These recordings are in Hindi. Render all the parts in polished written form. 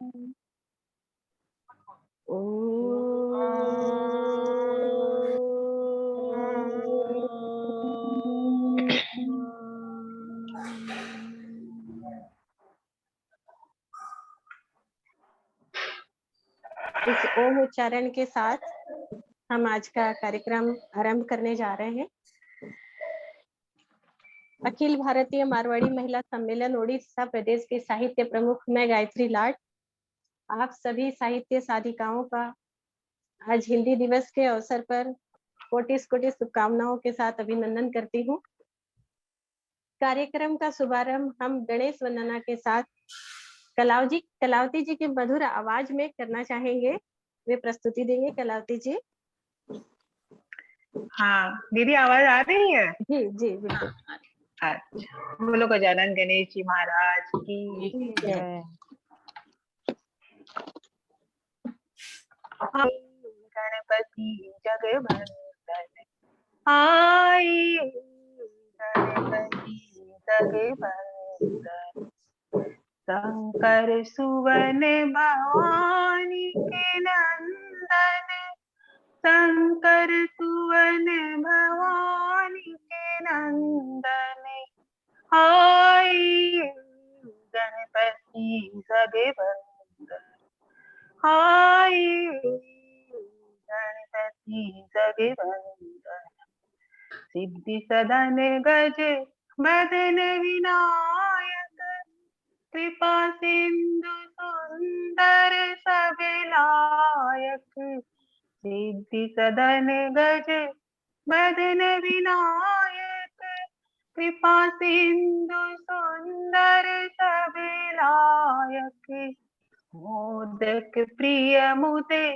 इस ओम उच्चारण के साथ हम आज का कार्यक्रम आरंभ करने जा रहे हैं। अखिल भारतीय मारवाड़ी महिला सम्मेलन उड़ीसा प्रदेश के साहित्य प्रमुख मैं गायत्री लाड आप सभी साहित्य साधिकाओं का आज हिंदी दिवस के अवसर पर कोटि शुभकामनाओं के साथ अभिनंदन करती हूँ। कार्यक्रम का शुभारंभ हम गणेश वंदना के साथ कलावती जी के मधुर आवाज में करना चाहेंगे। वे प्रस्तुति देंगे। कलावती जी। हाँ दीदी, आवाज आ रही है? जी जी बिल्कुल। अच्छा, बोलो गजानन गणेश जी महाराज की जय। गणपति जगवंदन आई, गणपति जगवंदन शंकर सुवन भवानी के नंदन, शंकर सुवन भवानी के नंदन आई, गणपति जगवंदन आई, गणपति जगवंदन सिद्धि सदन गज बदन विनायक, कृपा सिंधु सुंदर सबलायक, सिद्धि सदन गज बदन विनायक, कृपा सिंधु सुंदर सबलायक, मोदक प्रिय मुदे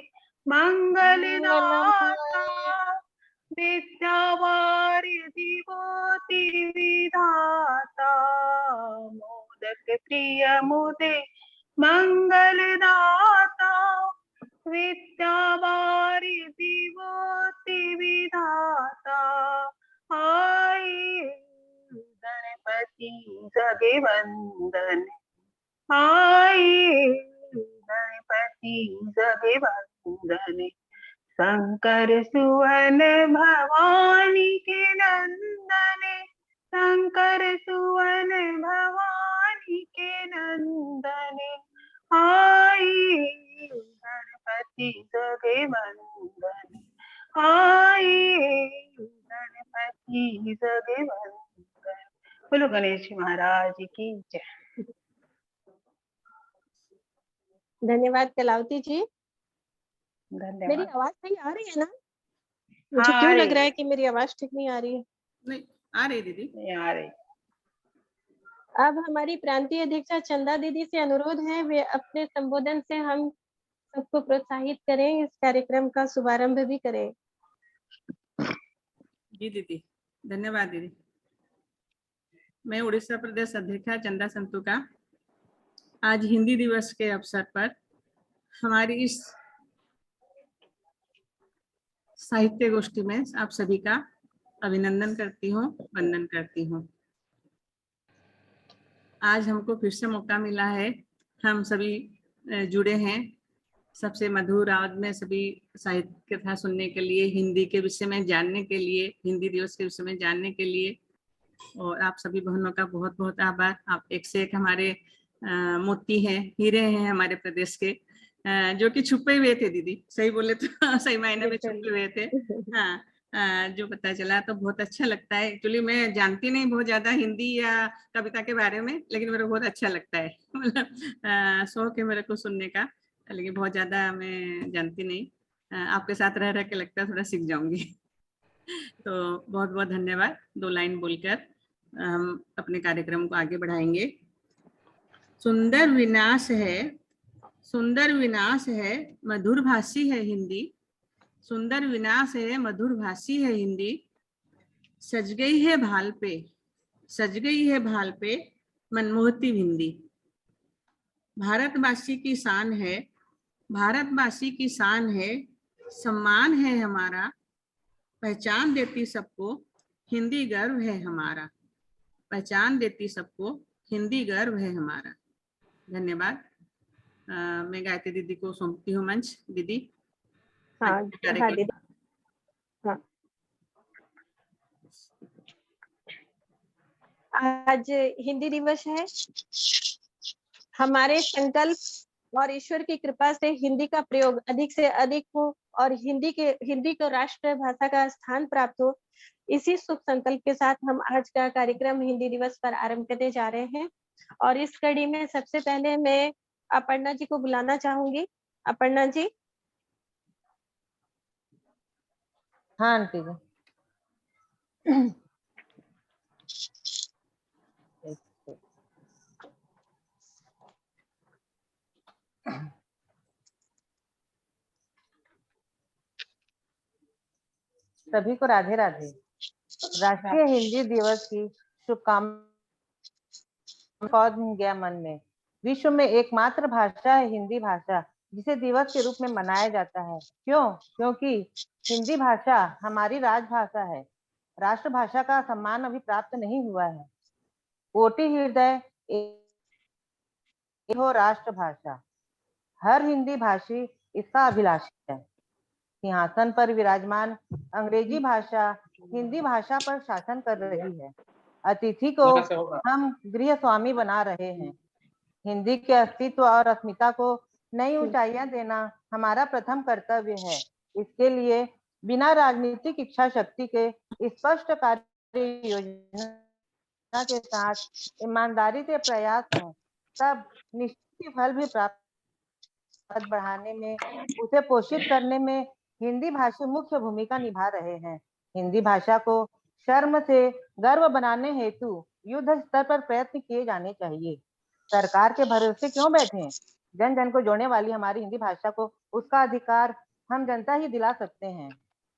मंगलदाता, विद्यावारिधि मोति विधाता, मोदक प्रिय मुदे मंगलदाता, विद्यावारिधि मोति विधाता आई, गणपति जगवंदन आई, गणपति जगवंदन शंकर सुवन भवानी के नंदन, शंकर सुवन भवानी के नंदन आई, गणपति जगवंदन आई, गणपति जगवंदन। बोलो गणेश महाराज की जय। धन्यवाद कलावती जी। धन्यवाद। मेरी आवाज सही आ रही है ना? मुझे क्यों लग रहा है कि मेरी आवाज ठीक नहीं आ रही है? नहीं आ रही दीदी, नहीं आ रही। अब हमारी प्रांतीय अध्यक्षा चंदा दीदी से अनुरोध है वे अपने संबोधन से हम सबको प्रोत्साहित करें, इस कार्यक्रम का शुभारंभ भी करें। जी दीदी, धन्यवाद दीदी। मैं उड़ीसा प्रदेश अध्यक्षा चंदा संतु का आज हिंदी दिवस के अवसर पर हमारी इस साहित्य गोष्ठी में आप सभी का अभिनंदन करती हूँ, वंदन करती हूँ। आज हमको फिर से मौका मिला है, हम सभी जुड़े हैं सबसे मधुर आवाज में सभी साहित्य कथा सुनने के लिए, हिंदी के विषय में जानने के लिए, हिंदी दिवस के विषय में जानने के लिए। और आप सभी बहनों का बहुत बहुत आभार। आप एक से एक हमारे मोती हैं, हीरे हैं हमारे प्रदेश के, जो कि छुपे हुए थे दीदी, सही बोले तो सही मायने में छुपे हुए थे। हाँ, जो पता चला तो बहुत अच्छा लगता है। एक्चुअली मैं जानती नहीं बहुत ज्यादा हिंदी या कविता के बारे में, लेकिन मेरे को बहुत अच्छा लगता है। मतलब शौक है मेरे को सुनने का, लेकिन बहुत ज्यादा मैं जानती नहीं। आपके साथ रह के लगता है थोड़ा सीख जाऊंगी। तो बहुत बहुत धन्यवाद। 2 लाइन बोलकर हम अपने कार्यक्रम को आगे बढ़ाएंगे। सुंदर विनाश है, सुंदर विनाश है, मधुर भाषी है हिंदी, सुंदर विनाश है, मधुर भाषी है हिंदी, सज गई है भाल पे, सज गई है भाल पे, मनमोहती हिंदी। भारतवासी की शान है, भारतवासी की शान है, सम्मान है हमारा, पहचान देती सबको, हिंदी गर्व है हमारा, पहचान देती सबको, हिंदी गर्व है हमारा। धन्यवाद। मैं गायत्री दीदी को सौंपती हूँ मंच। दीदी हाँ हाँ कार्यक्रम। दीदी, हाँ। आज हिंदी दिवस है। हमारे संकल्प और ईश्वर की कृपा से हिंदी का प्रयोग अधिक से अधिक हो और हिंदी को राष्ट्रभाषा का स्थान प्राप्त हो, इसी शुभ संकल्प के साथ हम आज का कार्यक्रम हिंदी दिवस पर आरंभ करने जा रहे हैं। और इस कड़ी में सबसे पहले मैं अपर्णा जी को बुलाना चाहूंगी। अपर्णा जी। हाँ आंटी जी। सभी को राधे राधे। राष्ट्रीय हिंदी दिवस की शुभकामनाएं गया मन में। विश्व में एकमात्र भाषा है हिंदी भाषा, जिसे दिवस के रूप में मनाया जाता है। क्यों? क्योंकि हिंदी भाषा हमारी राजभाषा है। राष्ट्रभाषा का सम्मान अभी प्राप्त नहीं हुआ है। कोटि हृदय हो राष्ट्रभाषा, हर हिंदी भाषी इसका अभिलाषी है। सिंहासन पर विराजमान अंग्रेजी भाषा हिंदी भाषा पर शासन कर रही है। अतिथि को हम गृह स्वामी बना रहे हैं। हिंदी के अस्तित्व और अस्मिता को नई ऊंचाइयां देना हमारा प्रथम कर्तव्य है। इसके लिए बिना राजनीतिक इच्छा शक्ति के स्पष्ट कार्य योजना के साथ ईमानदारी से प्रयास हों, तब निश्चित फल भी प्राप्त बढ़ाने में, उसे पोषित करने में हिंदी भाषी मुख्य भूमिका निभा रहे हैं। हिंदी भाषा को शर्म से गर्व बनाने हेतु युद्ध स्तर पर प्रयत्न किए जाने चाहिए। सरकार के भरोसे क्यों बैठे? जन जन को जोड़ने वाली हमारी हिंदी भाषा को उसका अधिकार हम जनता ही दिला सकते हैं।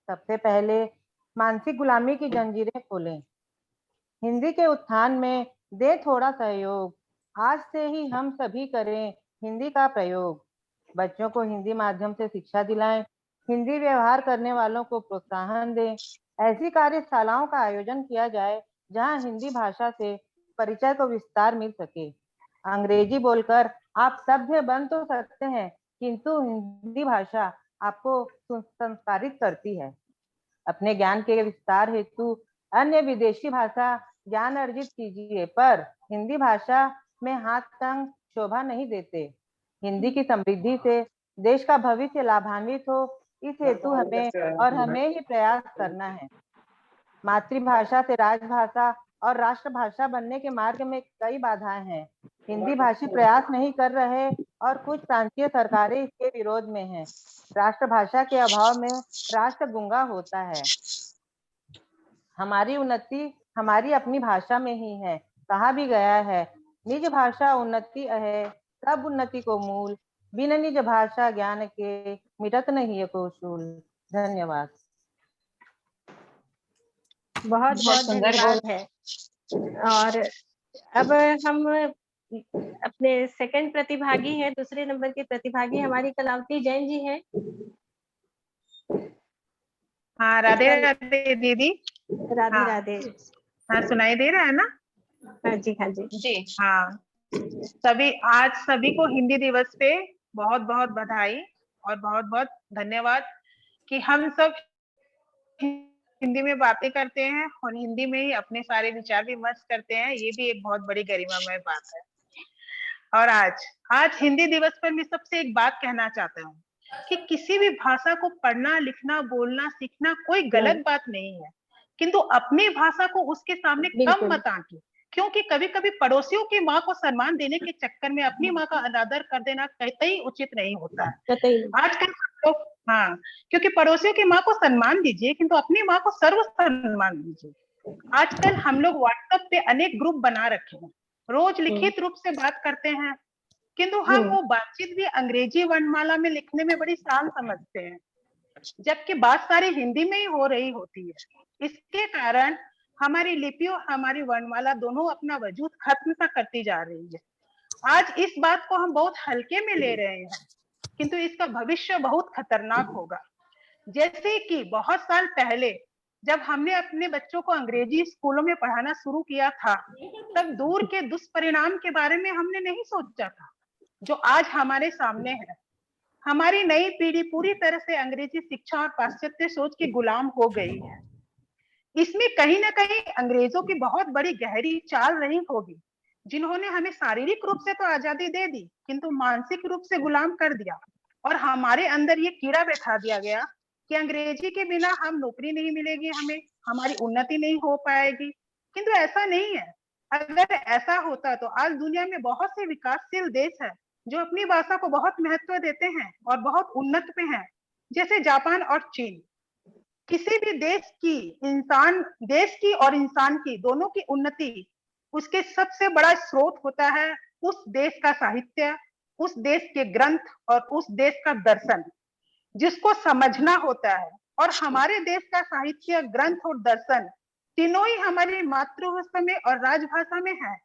सबसे पहले मानसिक गुलामी की जंजीरें खोलें। हिंदी के उत्थान में दे थोड़ा सहयोग। आज से ही हम सभी करें हिंदी का प्रयोग। बच्चों को हिंदी माध्यम से शिक्षा दिलाएं। हिंदी व्यवहार करने वालों को प्रोत्साहन दें। ऐसी कार्यशालाओं का आयोजन किया जाए जहां हिंदी भाषा से परिचय को विस्तार मिल सके। अंग्रेजी बोलकर आप सभ्य बन तो सकते हैं, किंतु हिंदी भाषा आपको संस्कारित करती है। अपने ज्ञान के विस्तार हेतु अन्य विदेशी भाषा ज्ञान अर्जित कीजिए, पर हिंदी भाषा में हाथ तंग शोभा नहीं देते। हिंदी की समृद्धि से देश का भविष्य लाभान्वित हो, इस हेतु हमें ही प्रयास करना है। मातृभाषा से राजभाषा और राष्ट्रभाषा बनने के मार्ग में कई बाधाएं हैं। हिंदी भाषी प्रयास नहीं कर रहे और कुछ प्रांतीय सरकारें इसके विरोध में हैं। राष्ट्रभाषा के अभाव में राष्ट्र गूंगा होता है। हमारी उन्नति हमारी अपनी भाषा में ही है। कहा भी गया है, निज भाषा उन्नति है, तब उन्नति को मूल। बिन निज भाषा ज्ञान के मिटत नहीं को शूल। धन्यवाद। बहुत बहुत धन्यवाद है। और अब हम अपने सेकंड प्रतिभागी हैं, दूसरे नंबर के प्रतिभागी हमारी कलावती जैन जी हैं। हाँ राधे राधे दीदी। राधे हाँ। राधे। हाँ सुनाई दे रहा है ना? हाँ जी, हाँ जी जी। हाँ आज सभी को हिंदी दिवस पे बहुत बहुत बधाई और बहुत बहुत धन्यवाद कि हम सब हिंदी में बातें करते हैं और हिंदी में ही अपने सारे विचार विमर्श करते हैं। ये भी एक बहुत बड़ी गरिमामय बात है। और आज हिंदी दिवस पर मैं सबसे एक बात कहना चाहता हूँ कि किसी भी भाषा को पढ़ना, लिखना, बोलना, सीखना कोई गलत बात नहीं है, किंतु अपनी भाषा को उसके सामने कम मत आंके, क्योंकि कभी कभी पड़ोसियों की माँ को सम्मान देने के चक्कर में अपनी माँ का अनादर कर देना कतई उचित नहीं होता है। आजकल लोग क्योंकि पड़ोसियों की माँ को सम्मान दीजिए, किंतु अपनी माँ को सर्व सम्मान दीजिए। आजकल हम लोग व्हाट्सएप पे अनेक ग्रुप बना रखे हैं, रोज लिखित रूप से बात करते हैं, किंतु हम वो बातचीत भी अंग्रेजी वर्णमाला में लिखने में बड़ी शान समझते हैं, जबकि बात सारी हिंदी में ही हो रही होती है। इसके कारण हमारी लिपि और हमारी वर्णमाला दोनों अपना वजूद खत्म सा करती जा रही है। आज इस बात को हम बहुत हल्के में ले रहे हैं, किंतु इसका भविष्य बहुत खतरनाक होगा। जैसे कि बहुत साल पहले जब हमने अपने बच्चों को अंग्रेजी स्कूलों में पढ़ाना शुरू किया था, तब दूर के दुष्परिणाम के बारे में हमने नहीं सोचा था। जो आज हमारे सामने है। हमारी नई पीढ़ी पूरी तरह से अंग्रेजी शिक्षा और पाश्चात्य सोच की गुलाम हो गई है। इसमें कहीं ना कहीं अंग्रेजों की बहुत बड़ी गहरी चाल रही होगी, जिन्होंने हमें शारीरिक रूप से तो आजादी दे दी, किंतु मानसिक रूप से गुलाम कर दिया। और हमारे अंदर ये कीड़ा बैठा दिया गया कि अंग्रेजी के बिना हम नौकरी नहीं मिलेगी, हमारी उन्नति नहीं हो पाएगी। किंतु ऐसा नहीं है। अगर ऐसा होता तो आज दुनिया में बहुत से विकासशील देश है जो अपनी भाषा को बहुत महत्व देते हैं और बहुत उन्नत पे हैं, जैसे जापान और चीन। किसी भी देश की और इंसान की दोनों की उन्नति, उसके सबसे बड़ा स्रोत होता है उस देश का साहित्य, उस देश के ग्रंथ और उस देश का दर्शन, जिसको समझना होता है। और हमारे देश का साहित्य, ग्रंथ और दर्शन तीनों ही हमारी मातृभाषा में और राजभाषा में है।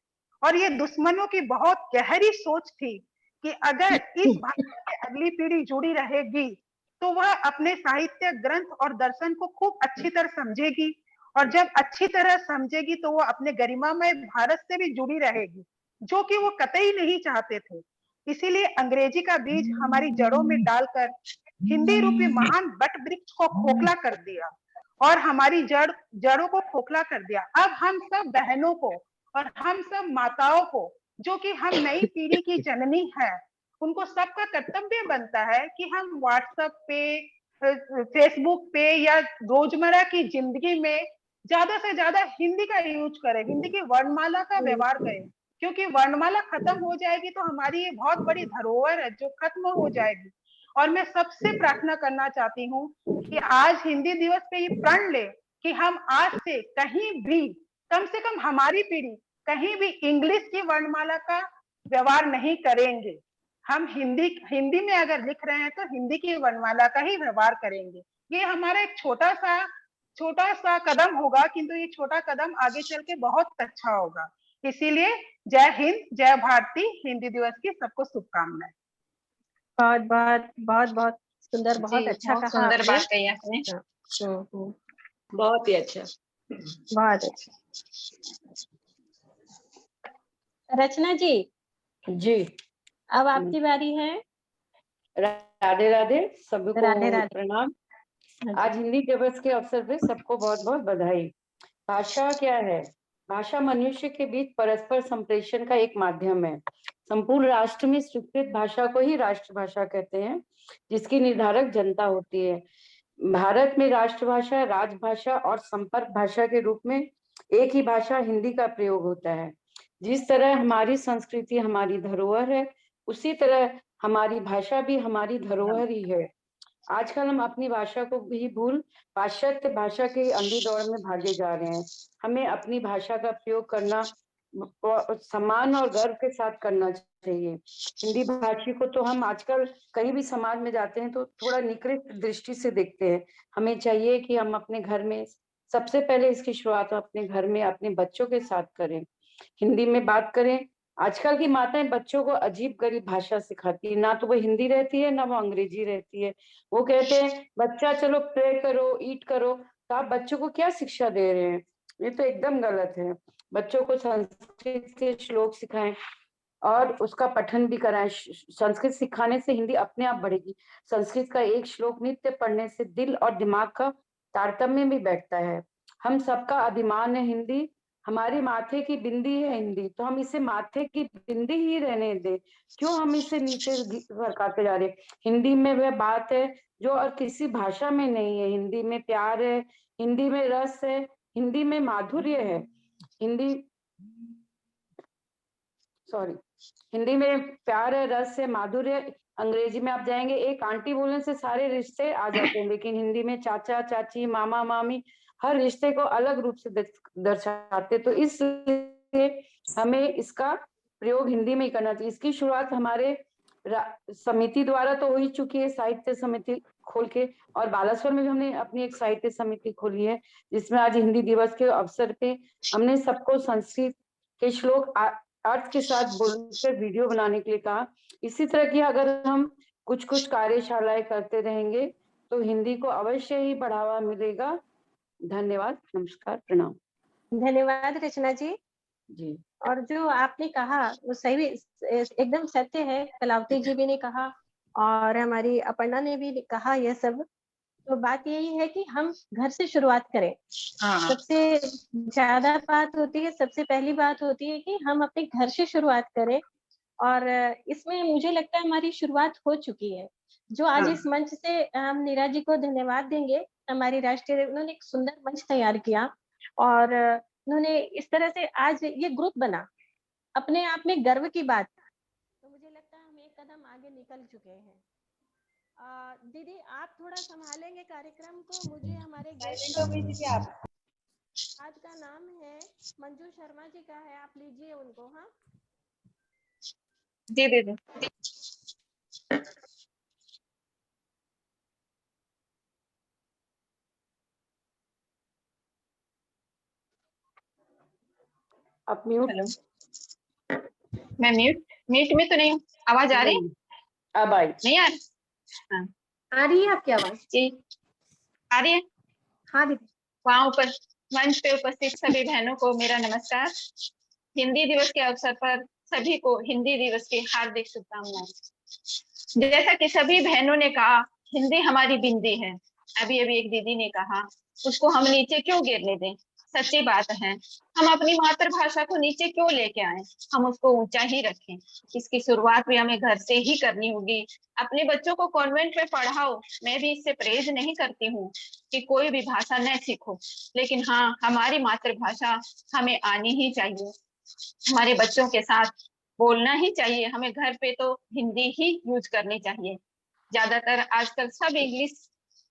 और ये दुश्मनों की बहुत गहरी सोच थी कि अगर इस भाषा की अगली पीढ़ी जुड़ी रहेगी तो वह अपने साहित्य, ग्रंथ और दर्शन को खूब अच्छी तरह समझेगी, और जब अच्छी तरह समझेगी तो वो अपने गरिमामय भारत से भी जुड़ी रहेगी, जो कि वो कतई नहीं चाहते थे। इसीलिए अंग्रेजी का बीज हमारी जड़ों में डालकर हिंदी रूपी महान बट वृक्ष को खोखला कर दिया और हमारी जड़ों को खोखला कर दिया। अब हम सब बहनों को और हम सब माताओं को, जो कि हम नई पीढ़ी की जननी है, उनको सबका कर्तव्य बनता है कि हम व्हाट्सएप पे, फेसबुक पे या रोजमर्रा की जिंदगी में ज्यादा से ज्यादा हिंदी का यूज करें, हिंदी की वर्णमाला का व्यवहार करें। क्योंकि वर्णमाला खत्म हो जाएगी तो हमारी ये बहुत बड़ी धरोहर है जो खत्म हो जाएगी। और मैं सबसे प्रार्थना करना चाहती हूँ कि आज हिंदी दिवस पे ये प्रण ले कि हम आज से कहीं भी, कम से कम हमारी पीढ़ी, कहीं भी इंग्लिश की वर्णमाला का व्यवहार नहीं करेंगे। हम हिंदी में अगर लिख रहे हैं तो हिंदी की वर्णमाला का ही व्यवहार करेंगे। ये हमारा एक छोटा सा कदम होगा, किंतु ये छोटा कदम आगे चल के बहुत अच्छा होगा। इसीलिए जय हिंद, जय भारती, हिंदी दिवस की सबको शुभकामनाएं। बहुत बहुत बहुत बहुत सुंदर, बहुत अच्छा बहुत कहा सुंदर आपने। बात कही आपने। बहुत ही अच्छा, बहुत अच्छा। रचना जी जी अब आपकी बारी है। राधे राधे, सभी को राधे राधे। प्रणाम। आज हिंदी दिवस के अवसर पे सबको बहुत बहुत बधाई। भाषा क्या है? भाषा मनुष्य के बीच परस्पर संप्रेषण का एक माध्यम है। संपूर्ण राष्ट्र में स्वीकृत भाषा को ही राष्ट्रभाषा कहते हैं, जिसकी निर्धारक जनता होती है। भारत में राष्ट्रभाषा, राजभाषा और संपर्क भाषा के रूप में एक ही भाषा हिंदी का प्रयोग होता है। जिस तरह हमारी संस्कृति हमारी धरोहर है, उसी तरह हमारी भाषा भी हमारी धरोहर ही है। आजकल हम अपनी भाषा को भी भूल पाश्चात्य भाषा के अंधी दौड़ में भागे जा रहे हैं। हमें अपनी भाषा का प्रयोग करना सम्मान और गर्व के साथ करना चाहिए। हिंदी भाषी को तो हम आजकल कहीं भी समाज में जाते हैं तो थोड़ा निकृष्ट दृष्टि से देखते हैं। हमें चाहिए कि हम अपने घर में सबसे पहले इसकी शुरुआत अपने घर में अपने बच्चों के साथ करें, हिंदी में बात करें। आजकल की माताएं बच्चों को अजीब गरीब भाषा सिखाती है, ना तो वो हिंदी रहती है ना वो अंग्रेजी रहती है। वो कहते हैं बच्चा चलो प्रे करो, ईट करो, तो आप बच्चों को क्या शिक्षा दे रहे हैं? ये तो एकदम गलत है। बच्चों को संस्कृत के श्लोक सिखाएं और उसका पठन भी कराएं। संस्कृत सिखाने से हिंदी अपने आप बढ़ेगी। संस्कृत का एक श्लोक नित्य पढ़ने से दिल और दिमाग का तारतम्य भी बैठता है। हम सबका अभिमान है हिंदी, हमारे माथे की बिंदी है हिंदी, तो हम इसे माथे की बिंदी ही रहने दें। क्यों हम इसे नीचे सरकाते जा रहे हैं? हिंदी में वह बात है जो और किसी भाषा में नहीं है। हिंदी में प्यार है, हिंदी में रस है, हिंदी में माधुर्य है। हिंदी में प्यार है, रस है, माधुर्य। अंग्रेजी में आप जाएंगे एक आंटी बोलने से सारे रिश्ते आ जाते हैं, लेकिन हिंदी में चाचा चाची, मामा मामी हर रिश्ते को अलग रूप से दर्शाते। तो इसलिए हमें इसका प्रयोग हिंदी में ही करना चाहिए। इसकी शुरुआत हमारे समिति द्वारा तो हो ही चुकी है, साहित्य समिति खोल के, और बालासोर में भी हमने अपनी एक साहित्य समिति खोली है, जिसमें आज हिंदी दिवस के अवसर पे हमने सबको संस्कृत के श्लोक अर्थ के साथ बोलकर वीडियो बनाने के लिए कहा। इसी तरह की अगर हम कुछ कुछ कार्यशालाएं करते रहेंगे तो हिंदी को अवश्य ही बढ़ावा मिलेगा। धन्यवाद, नमस्कार, प्रणाम। धन्यवाद रचना जी। जी। और जो आपने कहा वो सही एकदम सत्य है, कलावती जी भी ने कहा और हमारी अपर्णा ने भी कहा ये सब। तो बात यही है कि हम घर से शुरुआत करें। हाँ सबसे ज़्यादा बात होती है, सबसे पहली बात होती है कि हम अपने घर से शुरुआत करें और इसमें मुझे लगता है हमारी शुरुआत हो चुकी है। जो आज हाँ इस मंच से हम नीरा जी को धन्यवाद देंगे, हमारी राष्ट्रीय उन्होंने एक सुंदर मंच तैयार किया और उन्होंने इस तरह से आज ये ग्रुप बना, अपने आप में गर्व की बात। तो मुझे लगता है हम एक कदम आगे निकल चुके हैं। दीदी आप थोड़ा संभालेंगे कार्यक्रम को, मुझे हमारे गेस्ट आज का नाम है मंजू शर्मा जी का है, आप लीजिए उनको। हाँ जी दीदी। आप म्यूट। हेलो, मैं म्यूट में तो नहीं हूँ। आवाज आ रही है? अब आई। नहीं आ रही? हाँ आ रही है आपकी आवाज? जी आ रही है। हाँ दीदी। वहाँ ऊपर मंच पे उपस्थित सभी बहनों को मेरा नमस्कार। हिंदी दिवस के अवसर पर सभी को हिंदी दिवस की हार्दिक शुभकामनाएं। जैसा कि सभी बहनों ने कहा, हिंदी हमारी बिंदी है। अभी अभी एक दीदी ने कहा, उसको हम नीचे क्यों गिरने दें। सच्ची बात है, हम अपनी मातृभाषा को नीचे क्यों लेके आए, हम उसको ऊंचा ही रखें। इसकी शुरुआत भी हमें घर से ही करनी होगी। अपने बच्चों को कॉन्वेंट में पढ़ाओ। मैं भी इससे परहेज नहीं करती हूँ कि कोई भी भाषा न सीखो, लेकिन हाँ, हमारी मातृभाषा हमें आनी ही चाहिए। हमारे बच्चों के साथ बोलना ही चाहिए। हमें घर पे तो हिंदी ही यूज करनी चाहिए। ज्यादातर आजकल सब इंग्लिश,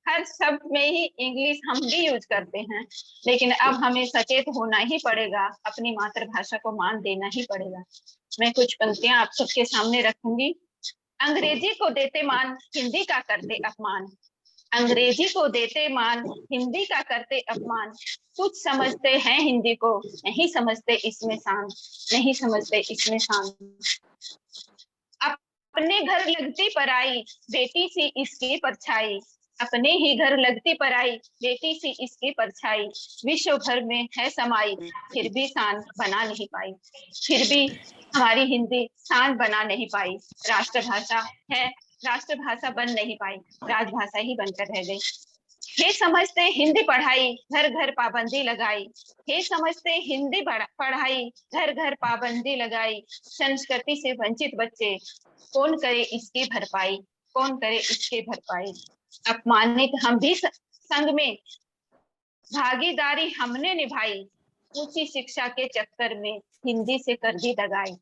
हर शब्द में ही इंग्लिश हम भी यूज करते हैं, लेकिन अब हमें सचेत होना ही पड़ेगा, अपनी मातृभाषा को मान देना ही पड़ेगा। मैं कुछ पंक्तियां आप सबके सामने रखूंगी। अंग्रेजी को देते मान, हिंदी का करते अपमान। अंग्रेजी को देते मान, हिंदी का करते अपमान। कुछ समझते हैं हिंदी को, नहीं समझते इसमें शान, नहीं समझते इसमें शान। अपने घर लगती पराई, बेटी सी इसकी परछाई। अपने ही घर लगती पराई, बेटी सी इसकी परछाई। विश्व भर में है समाई, फिर भी शान बना नहीं पाई। फिर भी हमारी हिंदी शान बना नहीं पाई। राष्ट्रभाषा है, राष्ट्रभाषा बन नहीं पाई, राजभाषा ही बनकर रह गई। हे समझते हिंदी पढ़ाई, घर घर पाबंदी लगाई। हे समझते हिंदी पढ़ाई, घर घर पाबंदी लगाई। संस्कृति से वंचित बच्चे, कौन करे इसकी भरपाई, कौन करे इसकी भरपाई। अपमानित हम भी संग में, भागीदारी हमने निभाई। ऊंची शिक्षा के चक्कर में हिंदी से कर दी दगाई।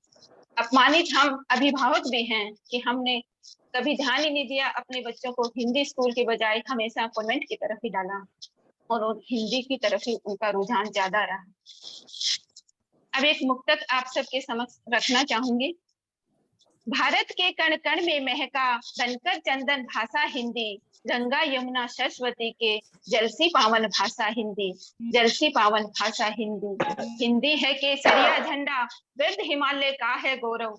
अपमानित हम अभिभावक भी हैं कि हमने कभी ध्यान ही नहीं दिया अपने बच्चों को, हिंदी स्कूल के बजाय हमेशा कॉन्वेंट की तरफ ही डाला और हिंदी की तरफ ही उनका रुझान ज्यादा रहा। अब एक मुक्तक आप सबके समक्ष रखना चाहूंगी। भारत के कण कण में महका, बनकर चंदन भाषा हिंदी। गंगा यमुना सरस्वती के जलसी पावन भाषा हिंदी, जलसी पावन भाषा हिंदी। हिंदी है केसरिया झंडा, वृद्ध हिमालय का है गौरव।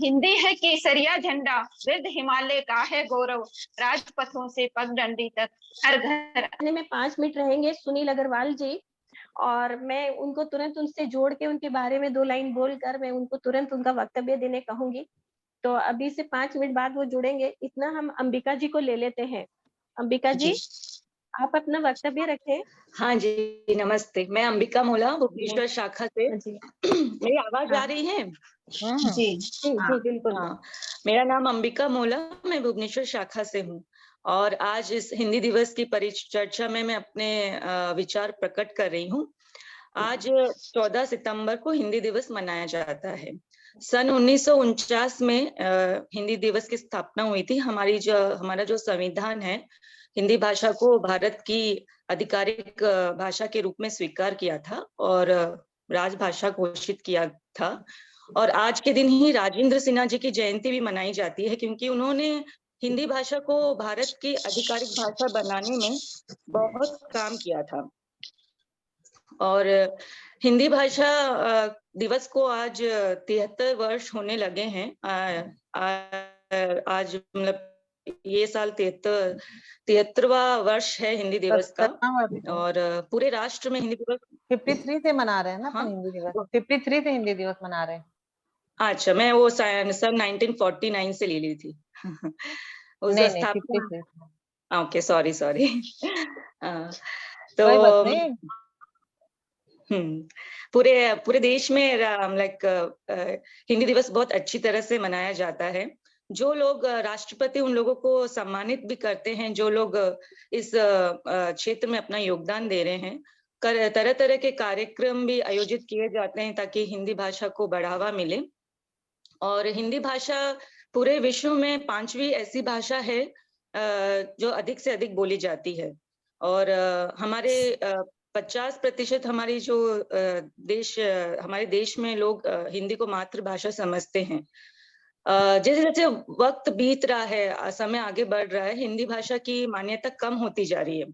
हिंदी है केसरिया झंडा, वृद्ध हिमालय का है गौरव। राजपथों से पगडंडी तक हर घर। में 5 मिनट रहेंगे सुनील अग्रवाल जी और मैं उनको तुरंत उनसे जोड़ के उनके बारे में 2 लाइन बोलकर मैं उनको तुरंत उनका वक्तव्य देने कहूंगी। तो अभी से 5 मिनट बाद वो जुड़ेंगे। इतना हम अंबिका जी को ले लेते हैं। अंबिका जी, आप अपना वक्तव्य रखें। हाँ जी, नमस्ते। मैं अंबिका मोला, भुवनेश्वर शाखा से। जी मेरी आवाज हाँ आ रही है? जी जी जी बिल्कुल। हाँ, मेरा नाम अंबिका मोला, मैं भुवनेश्वर शाखा से हूँ और आज इस हिंदी दिवस की परिचर्चा में मैं अपने विचार प्रकट कर रही हूँ। आज 14 सितंबर को हिंदी दिवस मनाया जाता है। सन 1949 में हिंदी दिवस की स्थापना हुई थी। हमारा जो संविधान है, हिंदी भाषा को भारत की आधिकारिक भाषा के रूप में स्वीकार किया था और राजभाषा घोषित किया था। और आज के दिन ही राजेंद्र सिन्हा जी की जयंती भी मनाई जाती है, क्योंकि उन्होंने हिंदी भाषा को भारत की आधिकारिक भाषा बनाने में बहुत काम किया था। और हिंदी भाषा दिवस को आज 73 वर्ष होने लगे हैं। आज मतलब ये साल 73वां वर्ष है हिंदी दिवस का। और पूरे राष्ट्र में हिंदी दिवस 53 से मना रहे हैं ना अपन हाँ? हिंदी दिवस, 53 से हिंदी दिवस मना रहे हैं। अच्छा, मैं वो सन 1949 से ले ली थी। उस नहीं नहीं, स्थापना 53। Okay, sorry sorry. तो कोई बात नहीं। पूरे पूरे देश में लाइक हिंदी दिवस बहुत अच्छी तरह से मनाया जाता है। जो लोग राष्ट्रपति उन लोगों को सम्मानित भी करते हैं, जो लोग इस क्षेत्र में अपना योगदान दे रहे हैं। तरह तरह के कार्यक्रम भी आयोजित किए जाते हैं ताकि हिंदी भाषा को बढ़ावा मिले। और हिंदी भाषा पूरे विश्व में 5वीं ऐसी भाषा है जो अधिक से अधिक बोली जाती है। और हमारे 50% हमारी जो हमारे देश में लोग हिंदी को मातृभाषा समझते हैं। जैसे जैसे वक्त बीत रहा है, समय आगे बढ़ रहा है, हिंदी भाषा की मान्यता कम होती जा रही है।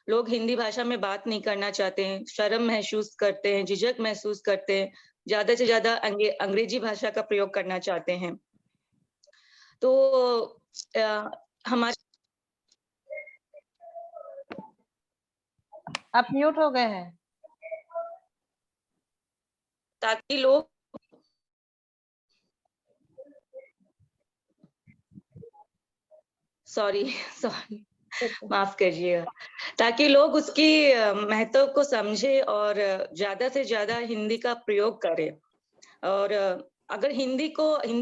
लोग हिंदी भाषा में बात नहीं करना चाहते हैं, शर्म महसूस करते हैं, झिझक महसूस करते हैं, ज्यादा से ज्यादा अंग्रेजी भाषा का प्रयोग करना चाहते हैं। तो हमारे आप म्यूट हो गए हैं। ताकि लोग सॉरी माफ करिएगा, ताकि लोग उसकी महत्व को समझे और ज्यादा से ज्यादा हिंदी का प्रयोग करें। और अगर हिंदी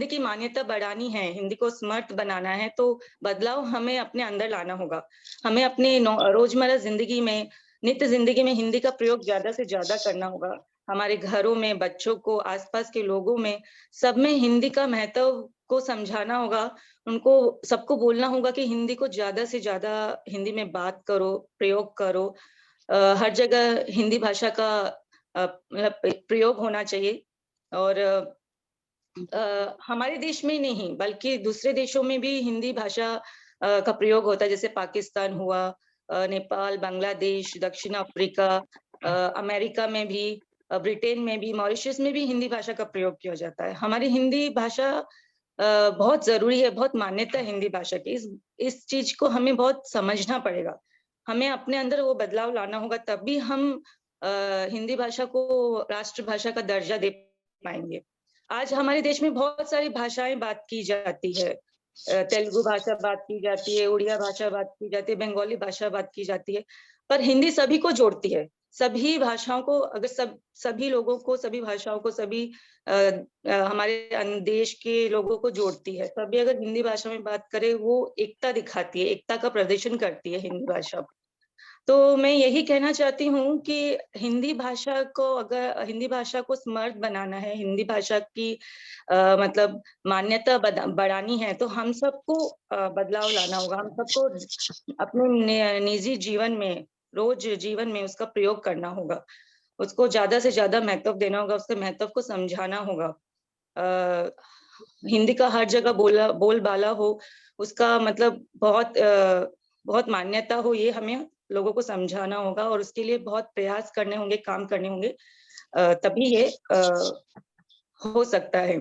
की मान्यता बढ़ानी है, हिंदी को समर्थ बनाना है, तो बदलाव हमें अपने अंदर लाना होगा। हमें अपने रोजमर्रा जिंदगी में, नित्य जिंदगी में हिंदी का प्रयोग ज्यादा से ज्यादा करना होगा। हमारे घरों में, बच्चों को, आसपास के लोगों में, सब में हिंदी का महत्व को समझाना होगा। उनको सबको बोलना होगा कि हिंदी को ज्यादा से ज्यादा हिंदी में बात करो, प्रयोग करो। हर जगह हिंदी भाषा का मतलब प्रयोग होना चाहिए। और हमारे देश में नहीं बल्कि दूसरे देशों में भी हिंदी भाषा का प्रयोग होता है, जैसे पाकिस्तान हुआ, नेपाल, बांग्लादेश, दक्षिण अफ्रीका, अमेरिका में भी, ब्रिटेन में भी, मॉरिशस में भी हिंदी भाषा का प्रयोग किया जाता है। हमारी हिंदी भाषा बहुत जरूरी है, बहुत मान्यता है हिंदी भाषा की। इस चीज को हमें बहुत समझना पड़ेगा। हमें अपने अंदर वो बदलाव लाना होगा, तभी हम हिंदी भाषा को राष्ट्रभाषा का दर्जा दे पाएंगे। आज हमारे देश में बहुत सारी भाषाएं बात की जाती है। तेलुगु भाषा बात की जाती है, उड़िया भाषा बात की जाती है, बंगाली भाषा बात की जाती है, पर हिंदी सभी को जोड़ती है। सभी भाषाओं को, अगर सभी लोगों को, सभी भाषाओं को, सभी हमारे देश के लोगों को जोड़ती है। सभी अगर हिंदी भाषा में बात करें, वो एकता दिखाती है, एकता का प्रदर्शन करती है हिंदी भाषा। तो मैं यही कहना चाहती हूँ कि हिंदी भाषा को समर्थ बनाना है, हिंदी भाषा की मतलब मान्यता बढ़ानी है, तो हम सबको बदलाव लाना होगा। हम सबको अपने निजी जीवन में, रोज जीवन में उसका प्रयोग करना होगा। उसको ज्यादा से ज्यादा महत्व देना होगा, उसके महत्व को समझाना होगा। हिंदी का हर जगह बोलबाला हो, उसका मतलब बहुत मान्यता हो, ये हमें लोगों को समझाना होगा। और उसके लिए बहुत प्रयास करने होंगे, काम करने होंगे, तभी ये हो सकता है।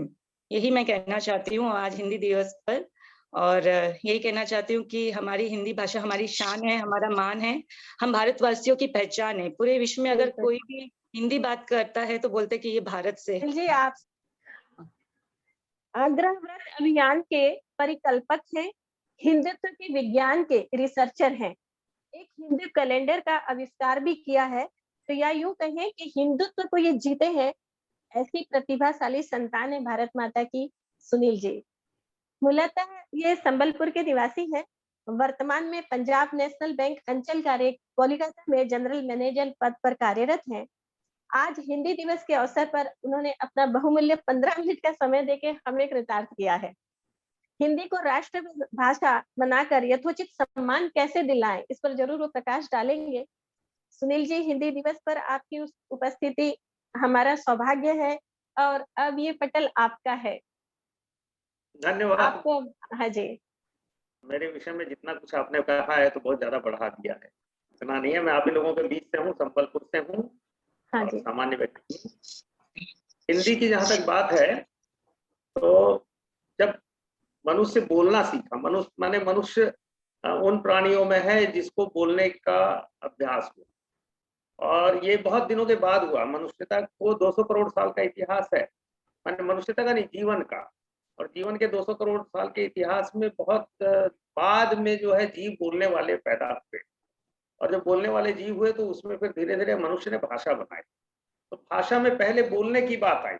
यही मैं कहना चाहती हूँ आज हिंदी दिवस पर। और यही कहना चाहती हूँ कि हमारी हिंदी भाषा हमारी शान है, हमारा मान है, हम भारतवासियों की पहचान है। पूरे विश्व में अगर कोई भी हिंदी बात करता है तो बोलते कि ये भारत से है। जी, आप आग्रह व्रत अभियान के परिकल्पक हैं, हिंदुत्व के विज्ञान के रिसर्चर हैं, एक हिंदू कैलेंडर का आविष्कार भी किया है। तो या यूं कहें कि हिंदुत्व को ये जीते हैं, ऐसी प्रतिभाशाली संतान है भारत माता की सुनील जी। मूलतः ये संबलपुर के निवासी है। वर्तमान में पंजाब नेशनल बैंक अंचल कार्य कोलकाता में जनरल मैनेजर पद पर कार्यरत हैं। आज हिंदी दिवस के अवसर पर उन्होंने अपना बहुमूल्य 15 मिनट का समय देके हमें कृतार्थ किया है। हिंदी को राष्ट्र भाषा बनाकर यथोचित सम्मान कैसे दिलाएं, इस पर जरूर वो प्रकाश डालेंगे। सुनील जी, हिंदी दिवस पर आपकी उपस्थिति हमारा सौभाग्य है और अब ये पटल आपका है। धन्यवाद। आपको हाँ जी, मेरे विषय में जितना कुछ आपने कहा है तो बहुत ज्यादा बढ़ा दिया है, इतना नहीं है। मैं आप ही लोगों के बीच से हूँ, संबलपुर से हूँ, हाँ और जी। सामान्य व्यक्ति हूँ। हिंदी की जहाँ तक बात है, तो जब मनुष्य बोलना सीखा, मनुष्य उन प्राणियों में है जिसको बोलने का अभ्यास हो। और ये बहुत दिनों के बाद हुआ। मनुष्यता को 200 करोड़ साल का इतिहास है, माने मनुष्यता का नहीं, जीवन का। और जीवन के 200 करोड़ साल के इतिहास में बहुत बाद में जो है जीव बोलने वाले पैदा हुए, और जब बोलने वाले जीव हुए तो उसमें फिर धीरे धीरे मनुष्य ने भाषा बनाई। तो भाषा में पहले बोलने की बात आई,